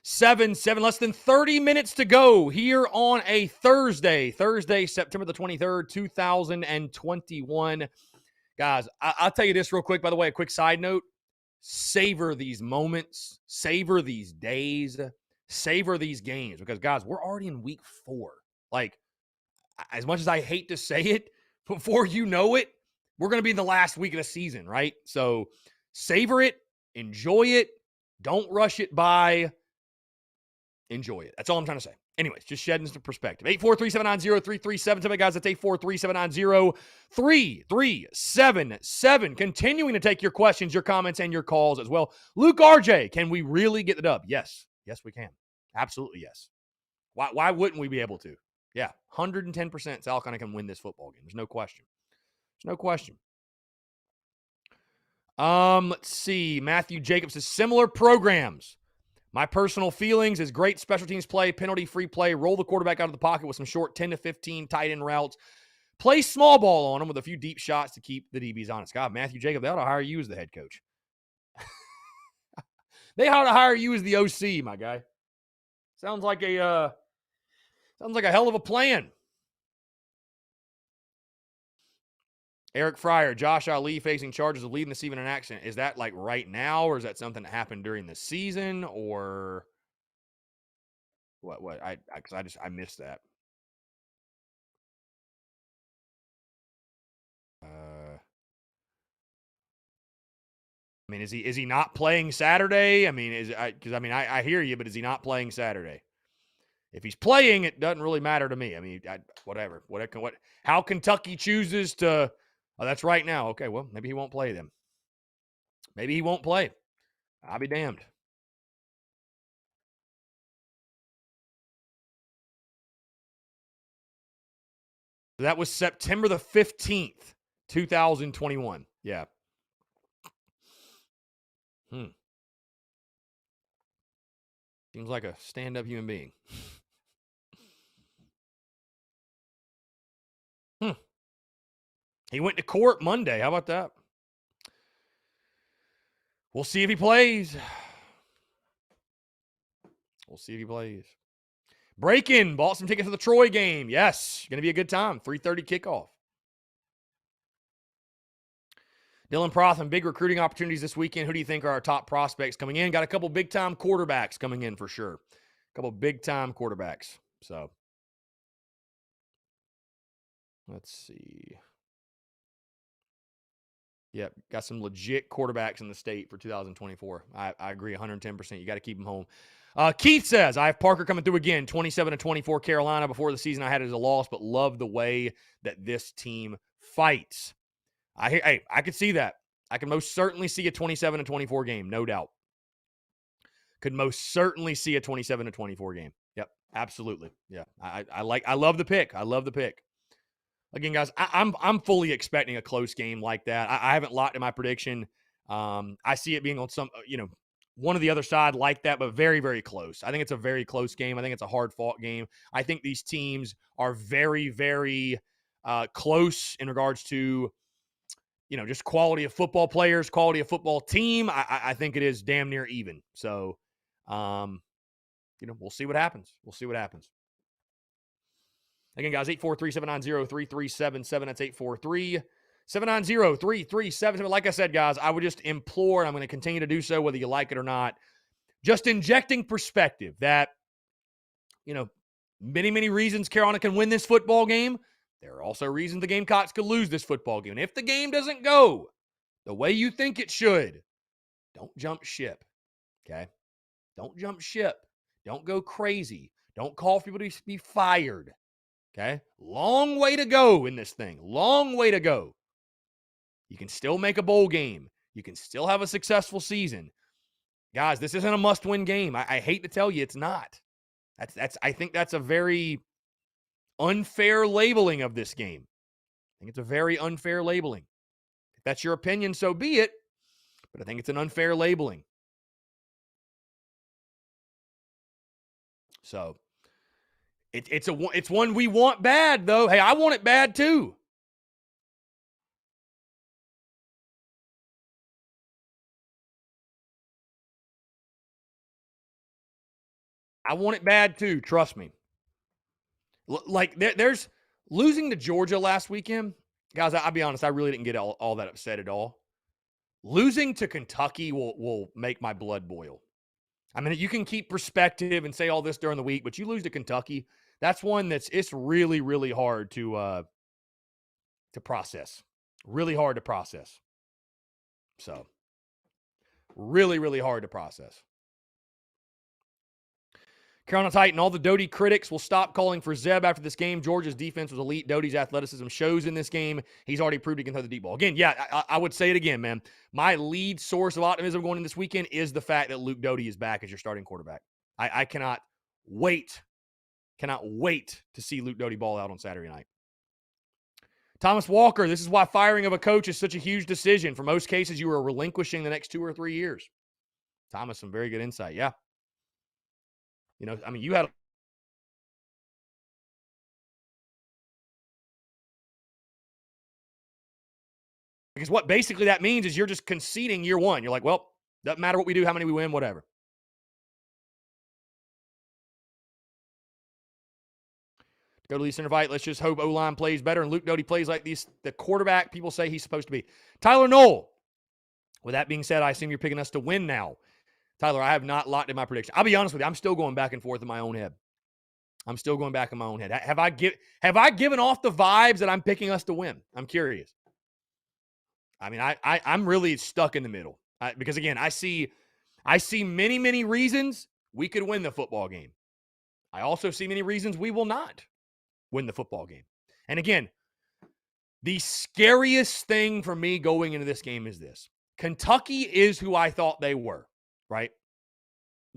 843-790-3377. Less than 30 minutes to go here on a Thursday, September the 23rd, 2021. Guys, I'll tell you this real quick, by the way, a quick side note. Savor these moments, savor these days, savor these games because, guys, we're already in week 4. Like, as much as I hate to say it, before you know it, we're going to be in the last week of the season, right? So savor it, enjoy it, don't rush it by, enjoy it. That's all I'm trying to say. Anyways, just shedding some perspective. 843-790-3377, guys. That's 843-790-3377. Continuing to take your questions, your comments, and your calls as well. Luke RJ, can we really get the dub? Yes. Yes, we can. Absolutely yes. Why wouldn't we be able to? Yeah, 110% South Carolina can win this football game. There's no question. There's no question. Let's see. Matthew Jacobs says similar programs. My personal feelings is great special teams play, penalty-free play, roll the quarterback out of the pocket with some short 10 to 15 tight end routes, play small ball on them with a few deep shots to keep the DBs honest. God, Matthew Jacobs, they ought to hire you as the head coach. They ought to hire you as the OC, my guy. Sounds like a hell of a plan. Eric Fryer, Josh Ali facing charges of leading the season in an accident. Is that like right now, or is that something that happened during the season, or what? I missed that. I mean, is he not playing Saturday? I mean, I hear you, but is he not playing Saturday? If he's playing, it doesn't really matter to me. I mean, whatever. How Kentucky chooses to. Oh, that's right now. Okay, well, maybe he won't play then. Maybe he won't play. I'll be damned. That was September the 15th, 2021. Yeah. Seems like a stand-up human being. He went to court Monday. How about that? We'll see if he plays. We'll see if he plays. Break-in. Bought some tickets for the Troy game. Yes. Going to be a good time. 3:30 kickoff. Dylan Prothman, big recruiting opportunities this weekend. Who do you think are our top prospects coming in? Got a couple big-time quarterbacks coming in for sure. A couple big-time quarterbacks. So, let's see. Yep, got some legit quarterbacks in the state for 2024. I agree 110%. You got to keep them home. Keith says, I have Parker coming through again, 27-24 Carolina. Before the season, I had it as a loss, but love the way that this team fights. I could see that. I can most certainly see a 27-24 game, no doubt. Could most certainly see a 27-24 game. Yep, absolutely. Yeah, I love the pick. I love the pick. Again, guys, I'm fully expecting a close game like that. I haven't locked in my prediction. I see it being on some, one of the other side like that, but very, very close. I think it's a very close game. I think it's a hard-fought game. I think these teams are very, very close in regards to, just quality of football players, quality of football team. I think it is damn near even. So, we'll see what happens. We'll see what happens. Again, guys, 843-790-3377. That's 843-790-3377. Like I said, guys, I would just implore, and I'm going to continue to do so whether you like it or not, just injecting perspective that, many, many reasons Carolina can win this football game. There are also reasons the Gamecocks could lose this football game. And if the game doesn't go the way you think it should, don't jump ship, okay? Don't jump ship. Don't go crazy. Don't call people to be fired. Okay? Long way to go in this thing. Long way to go. You can still make a bowl game. You can still have a successful season. Guys, this isn't a must-win game. I hate to tell you it's not. I think that's a very unfair labeling of this game. I think it's a very unfair labeling. If that's your opinion, so be it. But I think it's an unfair labeling. So, it's one we want bad, though. Hey, I want it bad, too. I want it bad too. Trust me. Like there's losing to Georgia last weekend, guys. I'll be honest. I really didn't get all that upset at all. Losing to Kentucky will make my blood boil. I mean, you can keep perspective and say all this during the week, but you lose to Kentucky. That's one it's really, really hard to process. Really hard to process. So, really, really hard to process. Carolina Titan, all the Doty critics will stop calling for Zeb after this game. Georgia's defense was elite. Doty's athleticism shows in this game. He's already proved he can throw the deep ball. Again, yeah, I would say it again, man. My lead source of optimism going in this weekend is the fact that Luke Doty is back as your starting quarterback. I cannot wait to see Luke Doty ball out on Saturday night. Thomas Walker, this is why firing of a coach is such a huge decision. For most cases, you are relinquishing the next 2 or 3 years. Thomas, some very good insight. Yeah. You know, I mean, you had because what basically that means is you're just conceding year one. You're like, well, doesn't matter what we do, how many we win, whatever. Go to the center fight. Let's just hope O-line plays better and Luke Doty plays like the quarterback people say he's supposed to be. Tyler Knoll. With that being said, I assume you're picking us to win now. Tyler, I have not locked in my prediction. I'll be honest with you. I'm still going back and forth in my own head. Have I given off the vibes that I'm picking us to win? I'm curious. I mean, I'm really stuck in the middle because again, I see many, many reasons we could win the football game. I also see many reasons we will not win the football game. And again, the scariest thing for me going into this game is this. Kentucky is who I thought they were, right?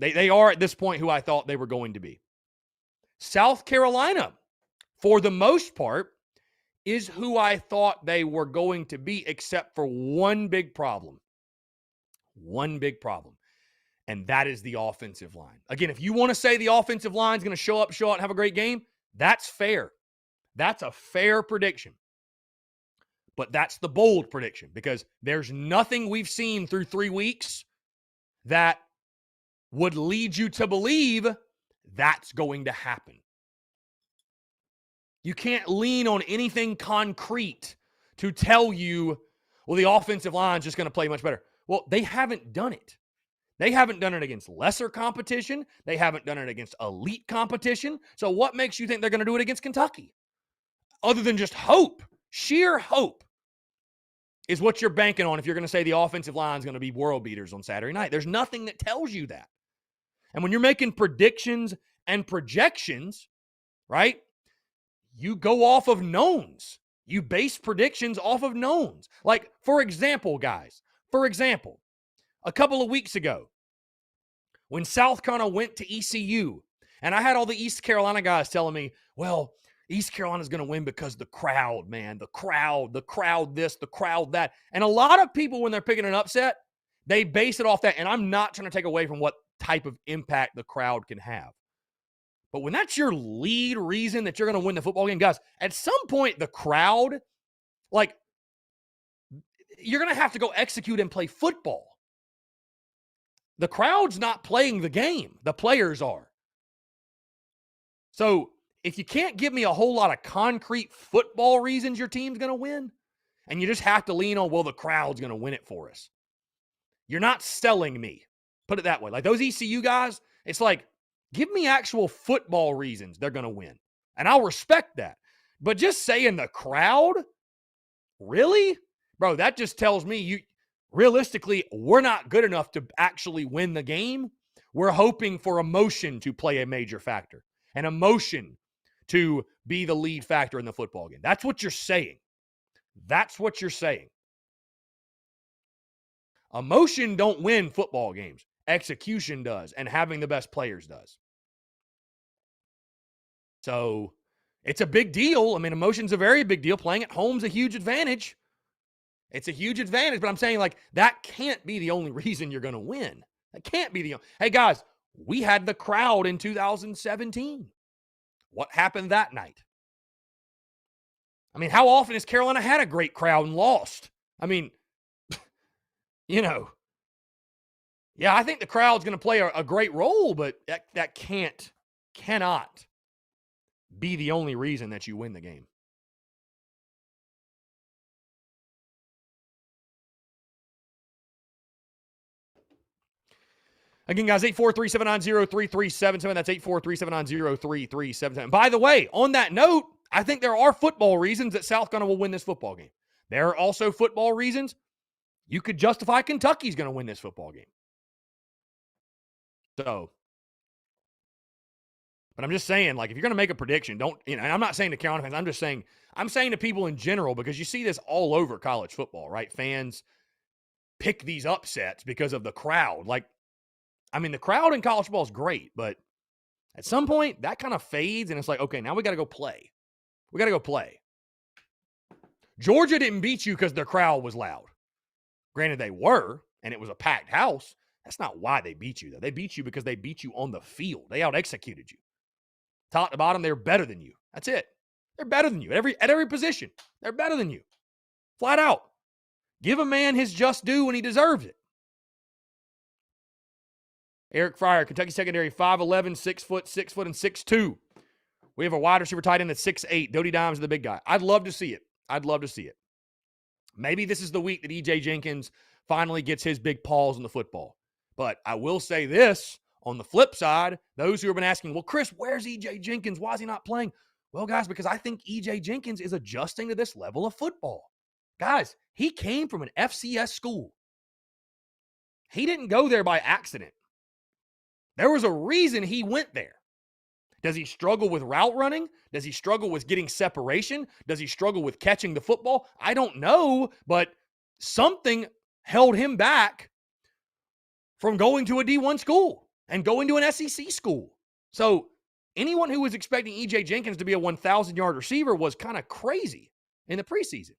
They are at this point who I thought they were going to be. South Carolina, for the most part, is who I thought they were going to be, except for one big problem. One big problem. And that is the offensive line. Again, if you want to say the offensive line is going to show out and have a great game, that's fair. That's a fair prediction. But that's the bold prediction because there's nothing we've seen through 3 weeks that would lead you to believe that's going to happen. You can't lean on anything concrete to tell you, well, the offensive line is just going to play much better. Well, they haven't done it. They haven't done it against lesser competition. They haven't done it against elite competition. So what makes you think they're going to do it against Kentucky? Other than just hope, sheer hope is what you're banking on if you're going to say the offensive line is going to be world beaters on Saturday night. There's nothing that tells you that. And when you're making predictions and projections, right, you go off of knowns. You base predictions off of knowns. Like, for example, guys, a couple of weeks ago, when South Carolina went to ECU, and I had all the East Carolina guys telling me, well, East Carolina's going to win because the crowd, man, the crowd this, the crowd that. And a lot of people, when they're picking an upset, they base it off that. And I'm not trying to take away from what type of impact the crowd can have. But when that's your lead reason that you're going to win the football game, guys, at some point, the crowd, like, you're going to have to go execute and play football. The crowd's not playing the game. The players are. So if you can't give me a whole lot of concrete football reasons your team's going to win, and you just have to lean on, well, the crowd's going to win it for us, you're not selling me. Put it that way. Like those ECU guys, it's like, give me actual football reasons they're going to win. And I'll respect that. But just saying the crowd, really? Bro, that just tells me realistically, we're not good enough to actually win the game. We're hoping for emotion to play a major factor. An emotion to be the lead factor in the football game. That's what you're saying. That's what you're saying. Emotion don't win football games. Execution does, and having the best players does. So it's a big deal. I mean, emotion's a very big deal. Playing at home's a huge advantage. It's a huge advantage, but I'm saying, like, that can't be the only reason you're going to win. That can't be the only. Hey, guys, we had the crowd in 2017. What happened that night? I mean, how often has Carolina had a great crowd and lost? I mean, you know, Yeah, I think the crowd's going to play a great role, but that cannot be the only reason that you win the game. Again, guys, 843-790-3377. That's 843-790-3377. By the way, on that note, I think there are football reasons that South Carolina will win this football game. There are also football reasons you could justify Kentucky's going to win this football game. So, but I'm just saying, like, if you're going to make a prediction, don't, and I'm not saying to Carolina fans, I'm saying to people in general, because you see this all over college football, right? Fans pick these upsets because of the crowd. Like, I mean, the crowd in college football is great, but at some point, that kind of fades, and it's like, okay, now we got to go play. We got to go play. Georgia didn't beat you because their crowd was loud. Granted, they were, and it was a packed house. That's not why they beat you, though. They beat you because they beat you on the field. They out-executed you. Top to bottom, they're better than you. That's it. They're better than you at every position. They're better than you. Flat out. Give a man his just due when he deserves it. Eric Fryer, Kentucky secondary, 5'11", 6 foot, and 6'2". We have a wide receiver tight end that's 6'8". Dodie Dimes is the big guy. I'd love to see it. I'd love to see it. Maybe this is the week that E.J. Jenkins finally gets his big paws on the football. But I will say this, on the flip side, those who have been asking, well, Chris, where's E.J. Jenkins? Why is he not playing? Well, guys, because I think E.J. Jenkins is adjusting to this level of football. Guys, he came from an FCS school. He didn't go there by accident. There was a reason he went there. Does he struggle with route running? Does he struggle with getting separation? Does he struggle with catching the football? I don't know, but something held him back from going to a D1 school and going to an SEC school. So anyone who was expecting E.J. Jenkins to be a 1,000-yard receiver was kind of crazy in the preseason,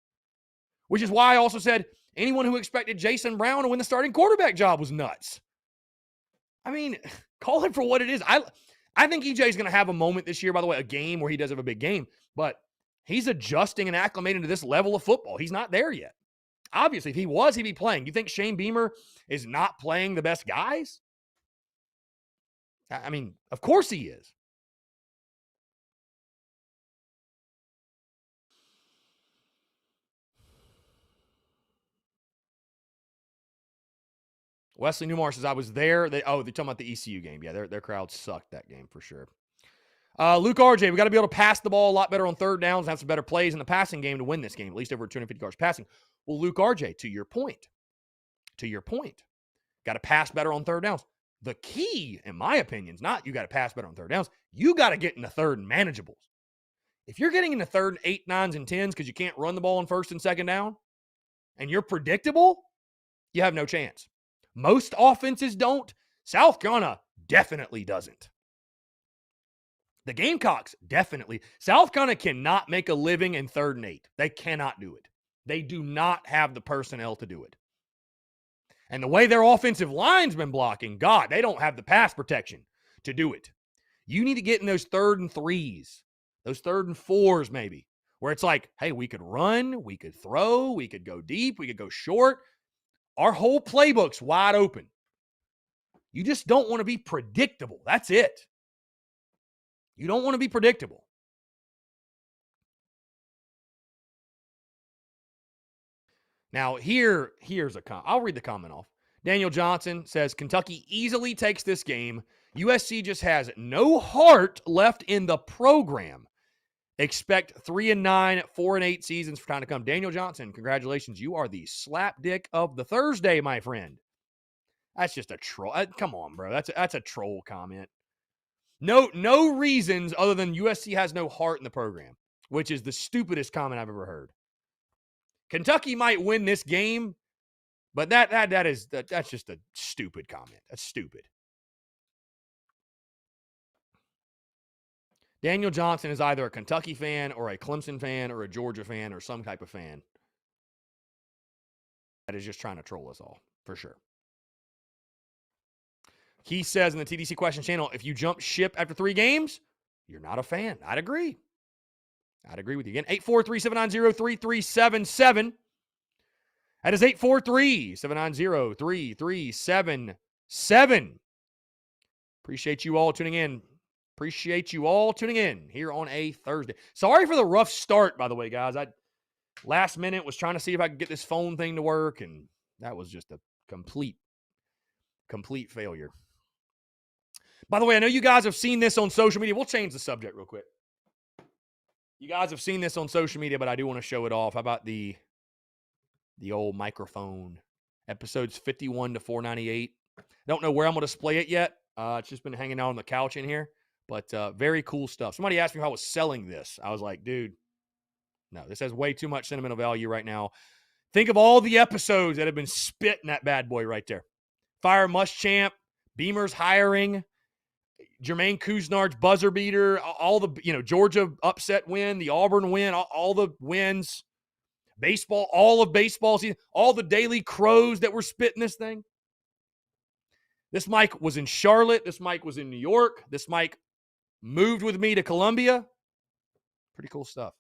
which is why I also said anyone who expected Jason Brown to win the starting quarterback job was nuts. I mean, call it for what it is. I think EJ is going to have a moment this year, by the way, a game where he does have a big game, but he's adjusting and acclimating to this level of football. He's not there yet. Obviously, if he was, he'd be playing. You think Shane Beamer is not playing the best guys? I mean, of course he is. Wesley Newmar says, I was there. They're talking about the ECU game. Yeah, their crowd sucked that game for sure. Luke RJ, we got to be able to pass the ball a lot better on third downs and have some better plays in the passing game to win this game, at least over 250 yards passing. Well, Luke RJ, to your point, got to pass better on third downs. The key, in my opinion, is not you got to pass better on third downs. You got to get in the third and manageables. If you're getting in the third and 8, 9s, and 10s because you can't run the ball on first and second down, and you're predictable, you have no chance. Most offenses don't. South Carolina definitely doesn't. The Gamecocks definitely. South Carolina cannot make a living in 3rd and 8. They cannot do it. They do not have the personnel to do it. And the way their offensive line's been blocking, God, they don't have the pass protection to do it. You need to get in those 3rd and 3s, those 3rd and 4s maybe, where it's like, hey, we could run, we could throw, we could go deep, we could go short. Our whole playbook's wide open. You just don't want to be predictable. That's it. You don't want to be predictable. Now, here's a comment. I'll read the comment off. Daniel Johnson says, Kentucky easily takes this game. USC just has no heart left in the program. Expect 3-9, 4-8 seasons for time to come. Daniel Johnson, congratulations. You are the slap dick of the Thursday, my friend. That's just a troll. Come on, bro. That's a troll comment. No reasons other than USC has no heart in the program, which is the stupidest comment I've ever heard. Kentucky might win this game, but that's just a stupid comment. That's stupid. Daniel Johnson is either a Kentucky fan or a Clemson fan or a Georgia fan or some type of fan that is just trying to troll us all, for sure. He says in the TDC Question channel, if you jump ship after 3 games, you're not a fan. I'd agree. I'd agree with you. Again, 843-790-3377. That is 843-790-3377. 7. Appreciate you all tuning in. Appreciate you all tuning in here on a Thursday. Sorry for the rough start, by the way, guys. I last minute was trying to see if I could get this phone thing to work, and that was just a complete failure. By the way, I know you guys have seen this on social media. We'll change the subject real quick. You guys have seen this on social media, but I do want to show it off. How about the old microphone? Episodes 51 to 498. Don't know where I'm going to display it yet. It's just been hanging out on the couch in here. But very cool stuff. Somebody asked me how I was selling this. I was like, dude, no, this has way too much sentimental value right now. Think of all the episodes that have been spit in that bad boy right there. Fire Muschamp, Beamer's hiring, Jermaine Couisnard's buzzer beater, all the, Georgia upset win, the Auburn win, all the wins, baseball, all of baseball season, all the Daily Crows that were spitting this thing. This mic was in Charlotte. This mic was in New York. This mic moved with me to Columbia. Pretty cool stuff.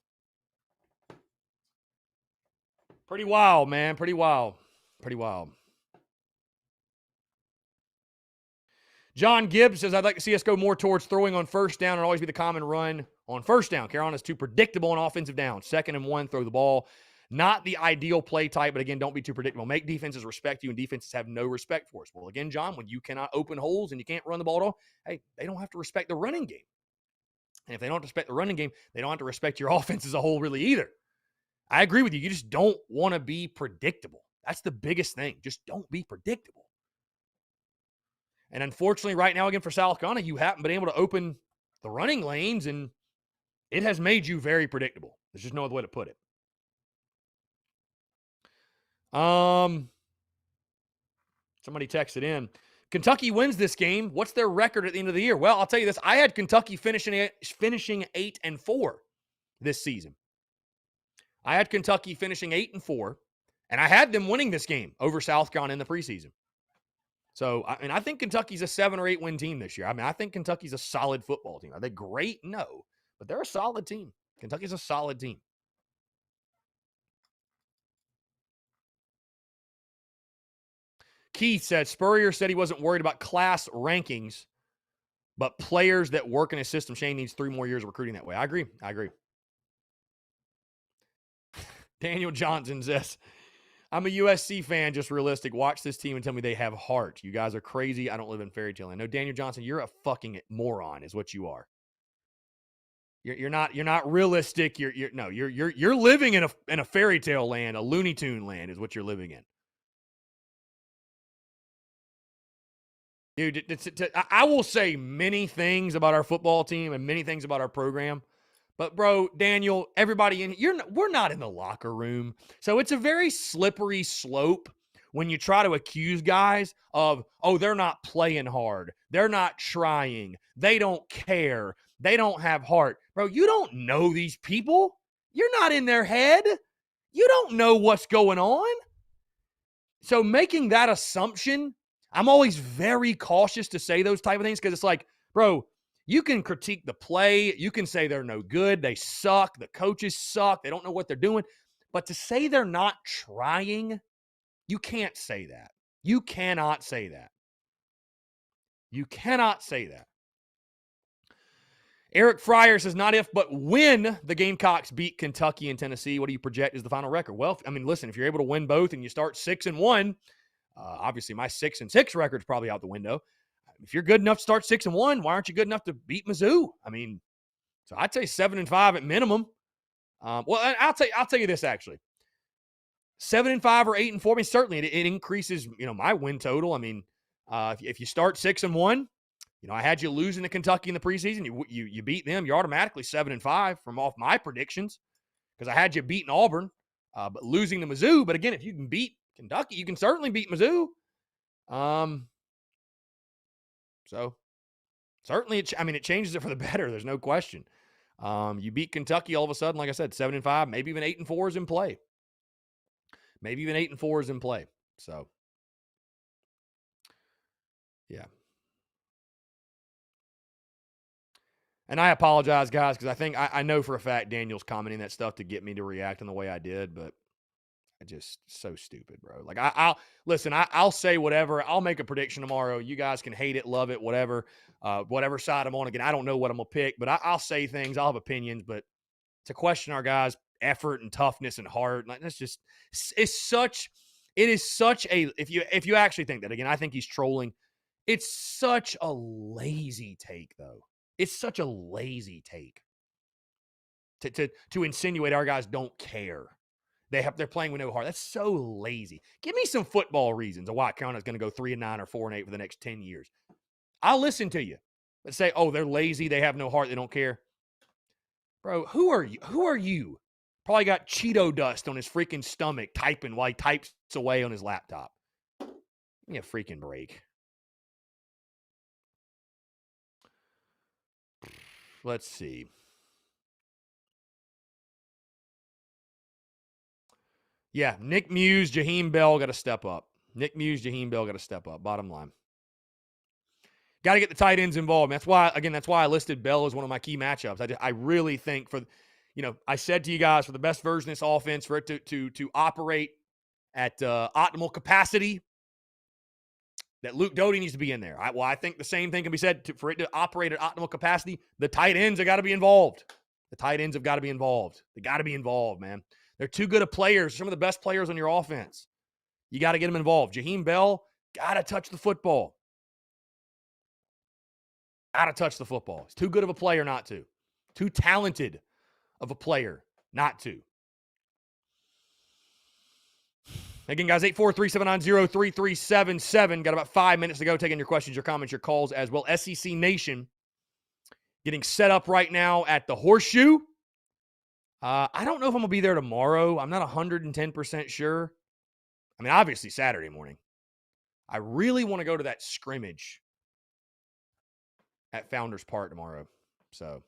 Pretty wild, man. Pretty wild. Pretty wild. John Gibbs says, I'd like to see us go more towards throwing on first down and always be the common run on first down. Carolina's too predictable on offensive down. 2nd and 1, throw the ball. Not the ideal play type, but again, don't be too predictable. Make defenses respect you, and defenses have no respect for us. Well, again, John, when you cannot open holes and you can't run the ball at all, hey, they don't have to respect the running game. And if they don't respect the running game, they don't have to respect your offense as a whole really either. I agree with you. You just don't want to be predictable. That's the biggest thing. Just don't be predictable. And unfortunately, right now, again, for South Carolina, you haven't been able to open the running lanes, and it has made you very predictable. There's just no other way to put it. Somebody texted in. Kentucky wins this game. What's their record at the end of the year? Well, I'll tell you this. I had Kentucky finishing 8-4 this season. I had Kentucky finishing 8-4, and I had them winning this game over South Carolina in the preseason. So, I think Kentucky's a 7 or 8 win team this year. I think Kentucky's a solid football team. Are they great? No, but they're a solid team. Kentucky's a solid team. Keith said, Spurrier said he wasn't worried about class rankings, but players that work in his system. Shane needs 3 more years of recruiting that way. I agree. Daniel Johnson says, I'm a USC fan, just realistic. Watch this team and tell me they have heart. You guys are crazy. I don't live in fairy tale land. No, Daniel Johnson, you're a fucking moron, is what you are. You're not realistic. You're living in a fairy tale land, a Looney Tune land, is what you're living in. Dude, I will say many things about our football team and many things about our program. But, bro, Daniel, everybody in here, we're not in the locker room. So it's a very slippery slope when you try to accuse guys of, oh, they're not playing hard. They're not trying. They don't care. They don't have heart. Bro, you don't know these people. You're not in their head. You don't know what's going on. So making that assumption, I'm always very cautious to say those type of things because it's like, bro, you can critique the play. You can say they're no good. They suck. The coaches suck. They don't know what they're doing. But to say they're not trying, you can't say that. You cannot say that. You cannot say that. Eric Fryer says, not if, but when the Gamecocks beat Kentucky and Tennessee, what do you project as the final record? Well, listen, if you're able to win both and you start 6-1, obviously my 6-6 record is probably out the window. If you're good enough to start 6-1, why aren't you good enough to beat Mizzou? So I'd say 7-5 at minimum. Well, I'll tell you this actually. 7-5 or 8-4. Certainly it increases, my win total. If you start 6-1, I had you losing to Kentucky in the preseason. You beat them. You're automatically 7-5 from off my predictions because I had you beating Auburn, but losing to Mizzou. But again, if you can beat Kentucky, you can certainly beat Mizzou. So certainly, it changes it for the better. There's no question. You beat Kentucky all of a sudden, like I said, 7-5, maybe even 8-4 is in play. So, yeah. And I apologize, guys, because I know for a fact Daniel's commenting that stuff to get me to react in the way I did, but Just so stupid, bro. Like I'll listen. I'll say whatever. I'll make a prediction tomorrow. You guys can hate it, love it, whatever. Whatever side I'm on. Again, I don't know what I'm gonna pick, but I'll say things. I'll have opinions, but to question our guys' effort and toughness and heart, like that's just it is such a if you actually think that, again, I think he's trolling. It's such a lazy take, though. It's such a lazy take to insinuate our guys don't care. They're playing with no heart. That's so lazy. Give me some football reasons of why Carolina's going to go 3-9 or 4-8 for the next 10 years. I'll listen to you. But say, oh, they're lazy, they have no heart, they don't care. Bro, who are you? Who are you? Probably got Cheeto dust on his freaking stomach typing while he types away on his laptop. Give me a freaking break. Let's see. Yeah, Nick Muse, Jaheim Bell got to step up. Nick Muse, Jaheim Bell got to step up. Bottom line. Got to get the tight ends involved. That's why I listed Bell as one of my key matchups. I really think I said to you guys, for the best version of this offense, for it to operate at optimal capacity, that Luke Doty needs to be in there. I think the same thing can be said for it to operate at optimal capacity. The tight ends have got to be involved. The tight ends have got to be involved. They got to be involved, man. They're too good of players. Some of the best players on your offense. You got to get them involved. Jaheim Bell, got to touch the football. Got to touch the football. He's too good of a player not to. Too talented of a player not to. Again, guys, 843-790-3377. Got about 5 minutes to go. Taking your questions, your comments, your calls as well. SEC Nation getting set up right now at the Horseshoe. I don't know if I'm going to be there tomorrow. I'm not 110% sure. I mean, obviously Saturday morning. I really want to go to that scrimmage at Founders Park tomorrow. So,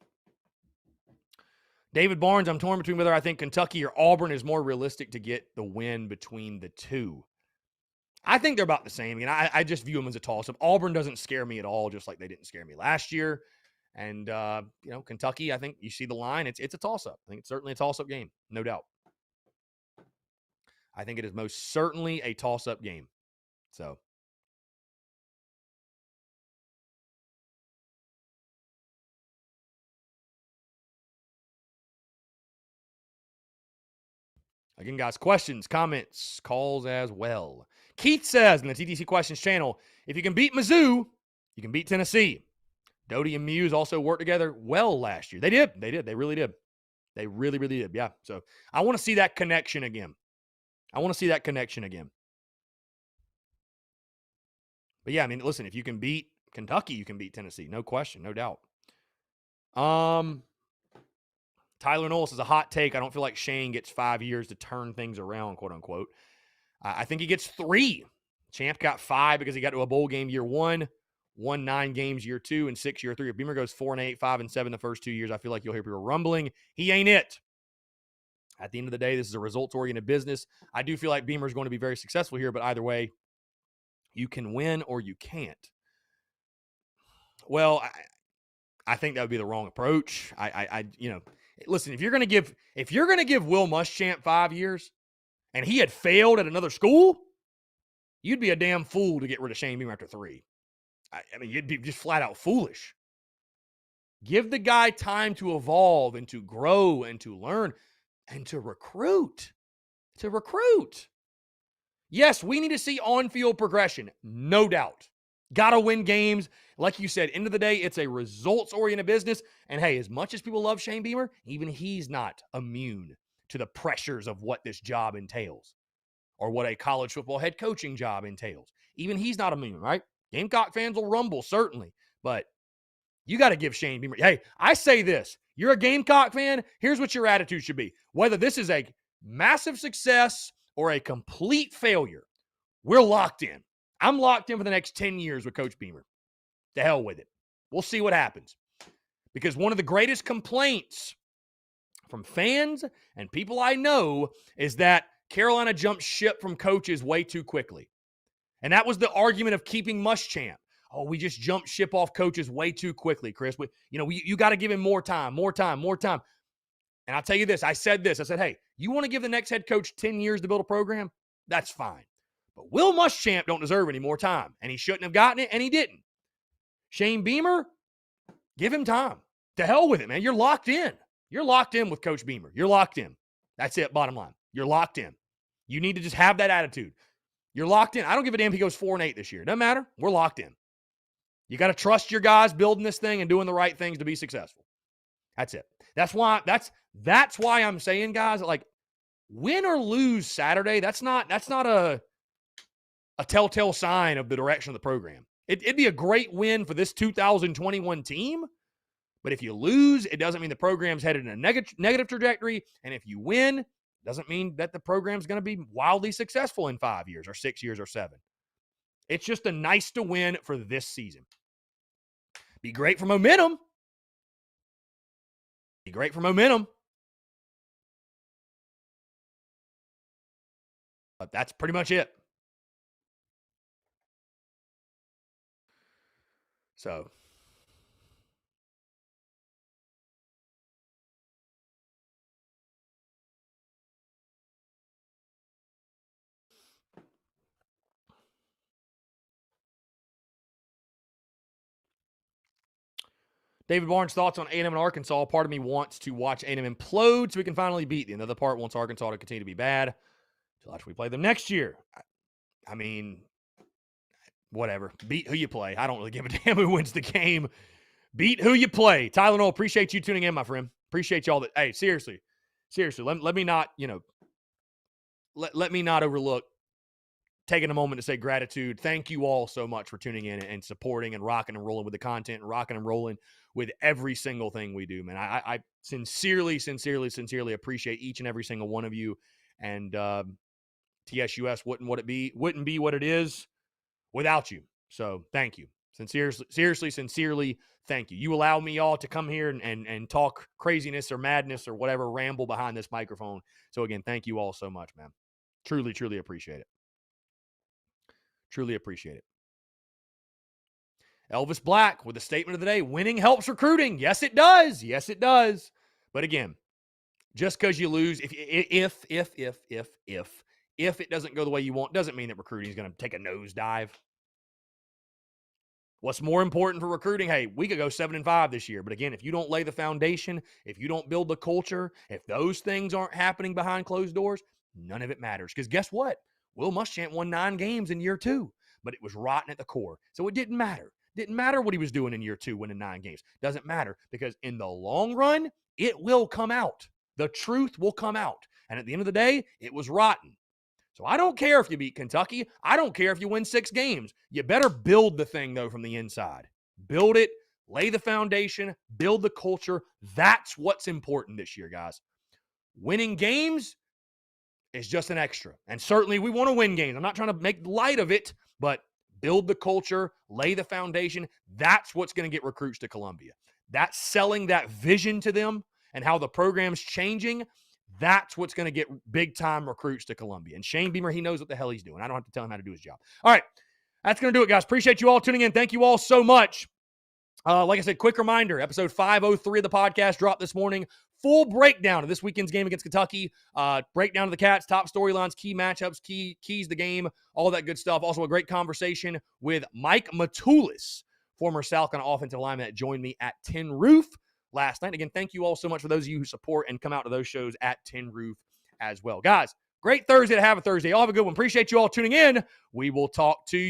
David Barnes, I'm torn between whether I think Kentucky or Auburn is more realistic to get the win between the two. I think they're about the same. I mean, I just view them as a toss-up. Auburn doesn't scare me at all, just like they didn't scare me last year. And, Kentucky, I think you see the line. It's a toss-up. I think it's certainly a toss-up game, no doubt. I think it is most certainly a toss-up game. So, again, guys, questions, comments, calls as well. Keith says in the TTC Questions channel, if you can beat Mizzou, you can beat Tennessee. Doty and Muse also worked together well last year. They did. They really did. They really, really did. Yeah. So I want to see that connection again. But yeah, I mean, listen, if you can beat Kentucky, you can beat Tennessee. No question, no doubt. Tyler Knowles is a hot take. I don't feel like Shane gets 5 years to turn things around, quote unquote. I think he gets 3. Champ got 5 because he got to a bowl game year 1, won 9 games year 2, and 6 year 3. If Beamer goes 4-8, 5-7 the first 2 years, I feel like you'll hear people rumbling. He ain't it. At the end of the day, this is a results-oriented business. I do feel like Beamer's going to be very successful here, but either way, you can win or you can't. Well, I think that would be the wrong approach. Listen, if you're going to give Will Muschamp 5 years and he had failed at another school, you'd be a damn fool to get rid of Shane Beamer after 3. I mean, you'd be just flat out foolish. Give the guy time to evolve and to grow and to learn and to recruit. Yes, we need to see on-field progression, no doubt. Got to win games. Like you said, end of the day, it's a results-oriented business. And hey, as much as people love Shane Beamer, even he's not immune to the pressures of what this job entails or what a college football head coaching job entails. Even he's not immune, right? Gamecock fans will rumble, certainly. But you got to give Shane Beamer. Hey, I say this. You're a Gamecock fan. Here's what your attitude should be. Whether this is a massive success or a complete failure, we're locked in. I'm locked in for the next 10 years with Coach Beamer. To hell with it. We'll see what happens. Because one of the greatest complaints from fans and people I know is that Carolina jumped ship from coaches way too quickly. And that was the argument of keeping Muschamp. Oh, we just jumped ship off coaches way too quickly, Chris. You got to give him more time. And I'll tell you this. I said, hey, you want to give the next head coach 10 years to build a program? That's fine. But Will Muschamp don't deserve any more time. And he shouldn't have gotten it, and he didn't. Shane Beamer, give him time. To hell with it, man. You're locked in. You're locked in with Coach Beamer. You're locked in. That's it, bottom line. You're locked in. You need to just have that attitude. You're locked in. I don't give a damn if he goes 4-8 this year. Doesn't matter. We're locked in. You got to trust your guys building this thing and doing the right things to be successful. That's it. That's why I'm saying, guys, like, win or lose Saturday, that's not a telltale sign of the direction of the program. It'd be a great win for this 2021 team, but if you lose, it doesn't mean the program's headed in a negative trajectory, and if you win, it doesn't mean that the program's going to be wildly successful in 5 years or 6 years or 7. It's just a nice to win for this season. Be great for momentum. Be great for momentum. But that's pretty much it. So, David Barnes' thoughts on A&M and Arkansas. Part of me wants to watch A&M implode so we can finally beat them. The other part wants Arkansas to continue to be bad until after we play them next year. I mean, whatever. Beat who you play. I don't really give a damn who wins the game. Beat who you play. Tyler Noel, appreciate you tuning in, my friend. Appreciate y'all that. Hey, seriously. Let me not, let me not overlook taking a moment to say gratitude. Thank you all so much for tuning in and supporting and rocking and rolling with the content and rocking and rolling with every single thing we do, man. I sincerely appreciate each and every single one of you. And TSUS wouldn't be what it is without you. So thank you. Sincerely, thank you. You allow me all to come here and talk craziness or madness or whatever, ramble behind this microphone. So again, thank you all so much, man. Truly appreciate it. Truly appreciate it. Elvis Black with the statement of the day: winning helps recruiting. Yes, it does. Yes, it does. But again, just because you lose, if it doesn't go the way you want, doesn't mean that recruiting is going to take a nosedive. What's more important for recruiting? Hey, we could go 7-5 this year. But again, if you don't lay the foundation, if you don't build the culture, if those things aren't happening behind closed doors, none of it matters. Because guess what? Will Muschamp won 9 games in year 2, but it was rotten at the core. So it didn't matter. Didn't matter what he was doing in year 2, winning 9 games. Doesn't matter, because in the long run, it will come out. The truth will come out. And at the end of the day, it was rotten. So I don't care if you beat Kentucky. I don't care if you win 6 games. You better build the thing, though, from the inside. Build it, lay the foundation, build the culture. That's what's important this year, guys. Winning games is just an extra. And certainly we want to win games. I'm not trying to make light of it, but build the culture, lay the foundation. That's what's going to get recruits to Columbia. That's selling that vision to them and how the program's changing. That's what's going to get big-time recruits to Columbia. And Shane Beamer, he knows what the hell he's doing. I don't have to tell him how to do his job. All right, that's going to do it, guys. Appreciate you all tuning in. Thank you all so much. Like I said, quick reminder, episode 503 of the podcast dropped this morning. Full breakdown of this weekend's game against Kentucky. Breakdown of the Cats, top storylines, key matchups, keys the game, all that good stuff. Also a great conversation with Mike Matulis, former South Carolina offensive lineman that joined me at Tin Roof last night. Again, thank you all so much for those of you who support and come out to those shows at Tin Roof as well. Guys, great Thursday to have a Thursday. Y'all have a good one. Appreciate you all tuning in. We will talk to you.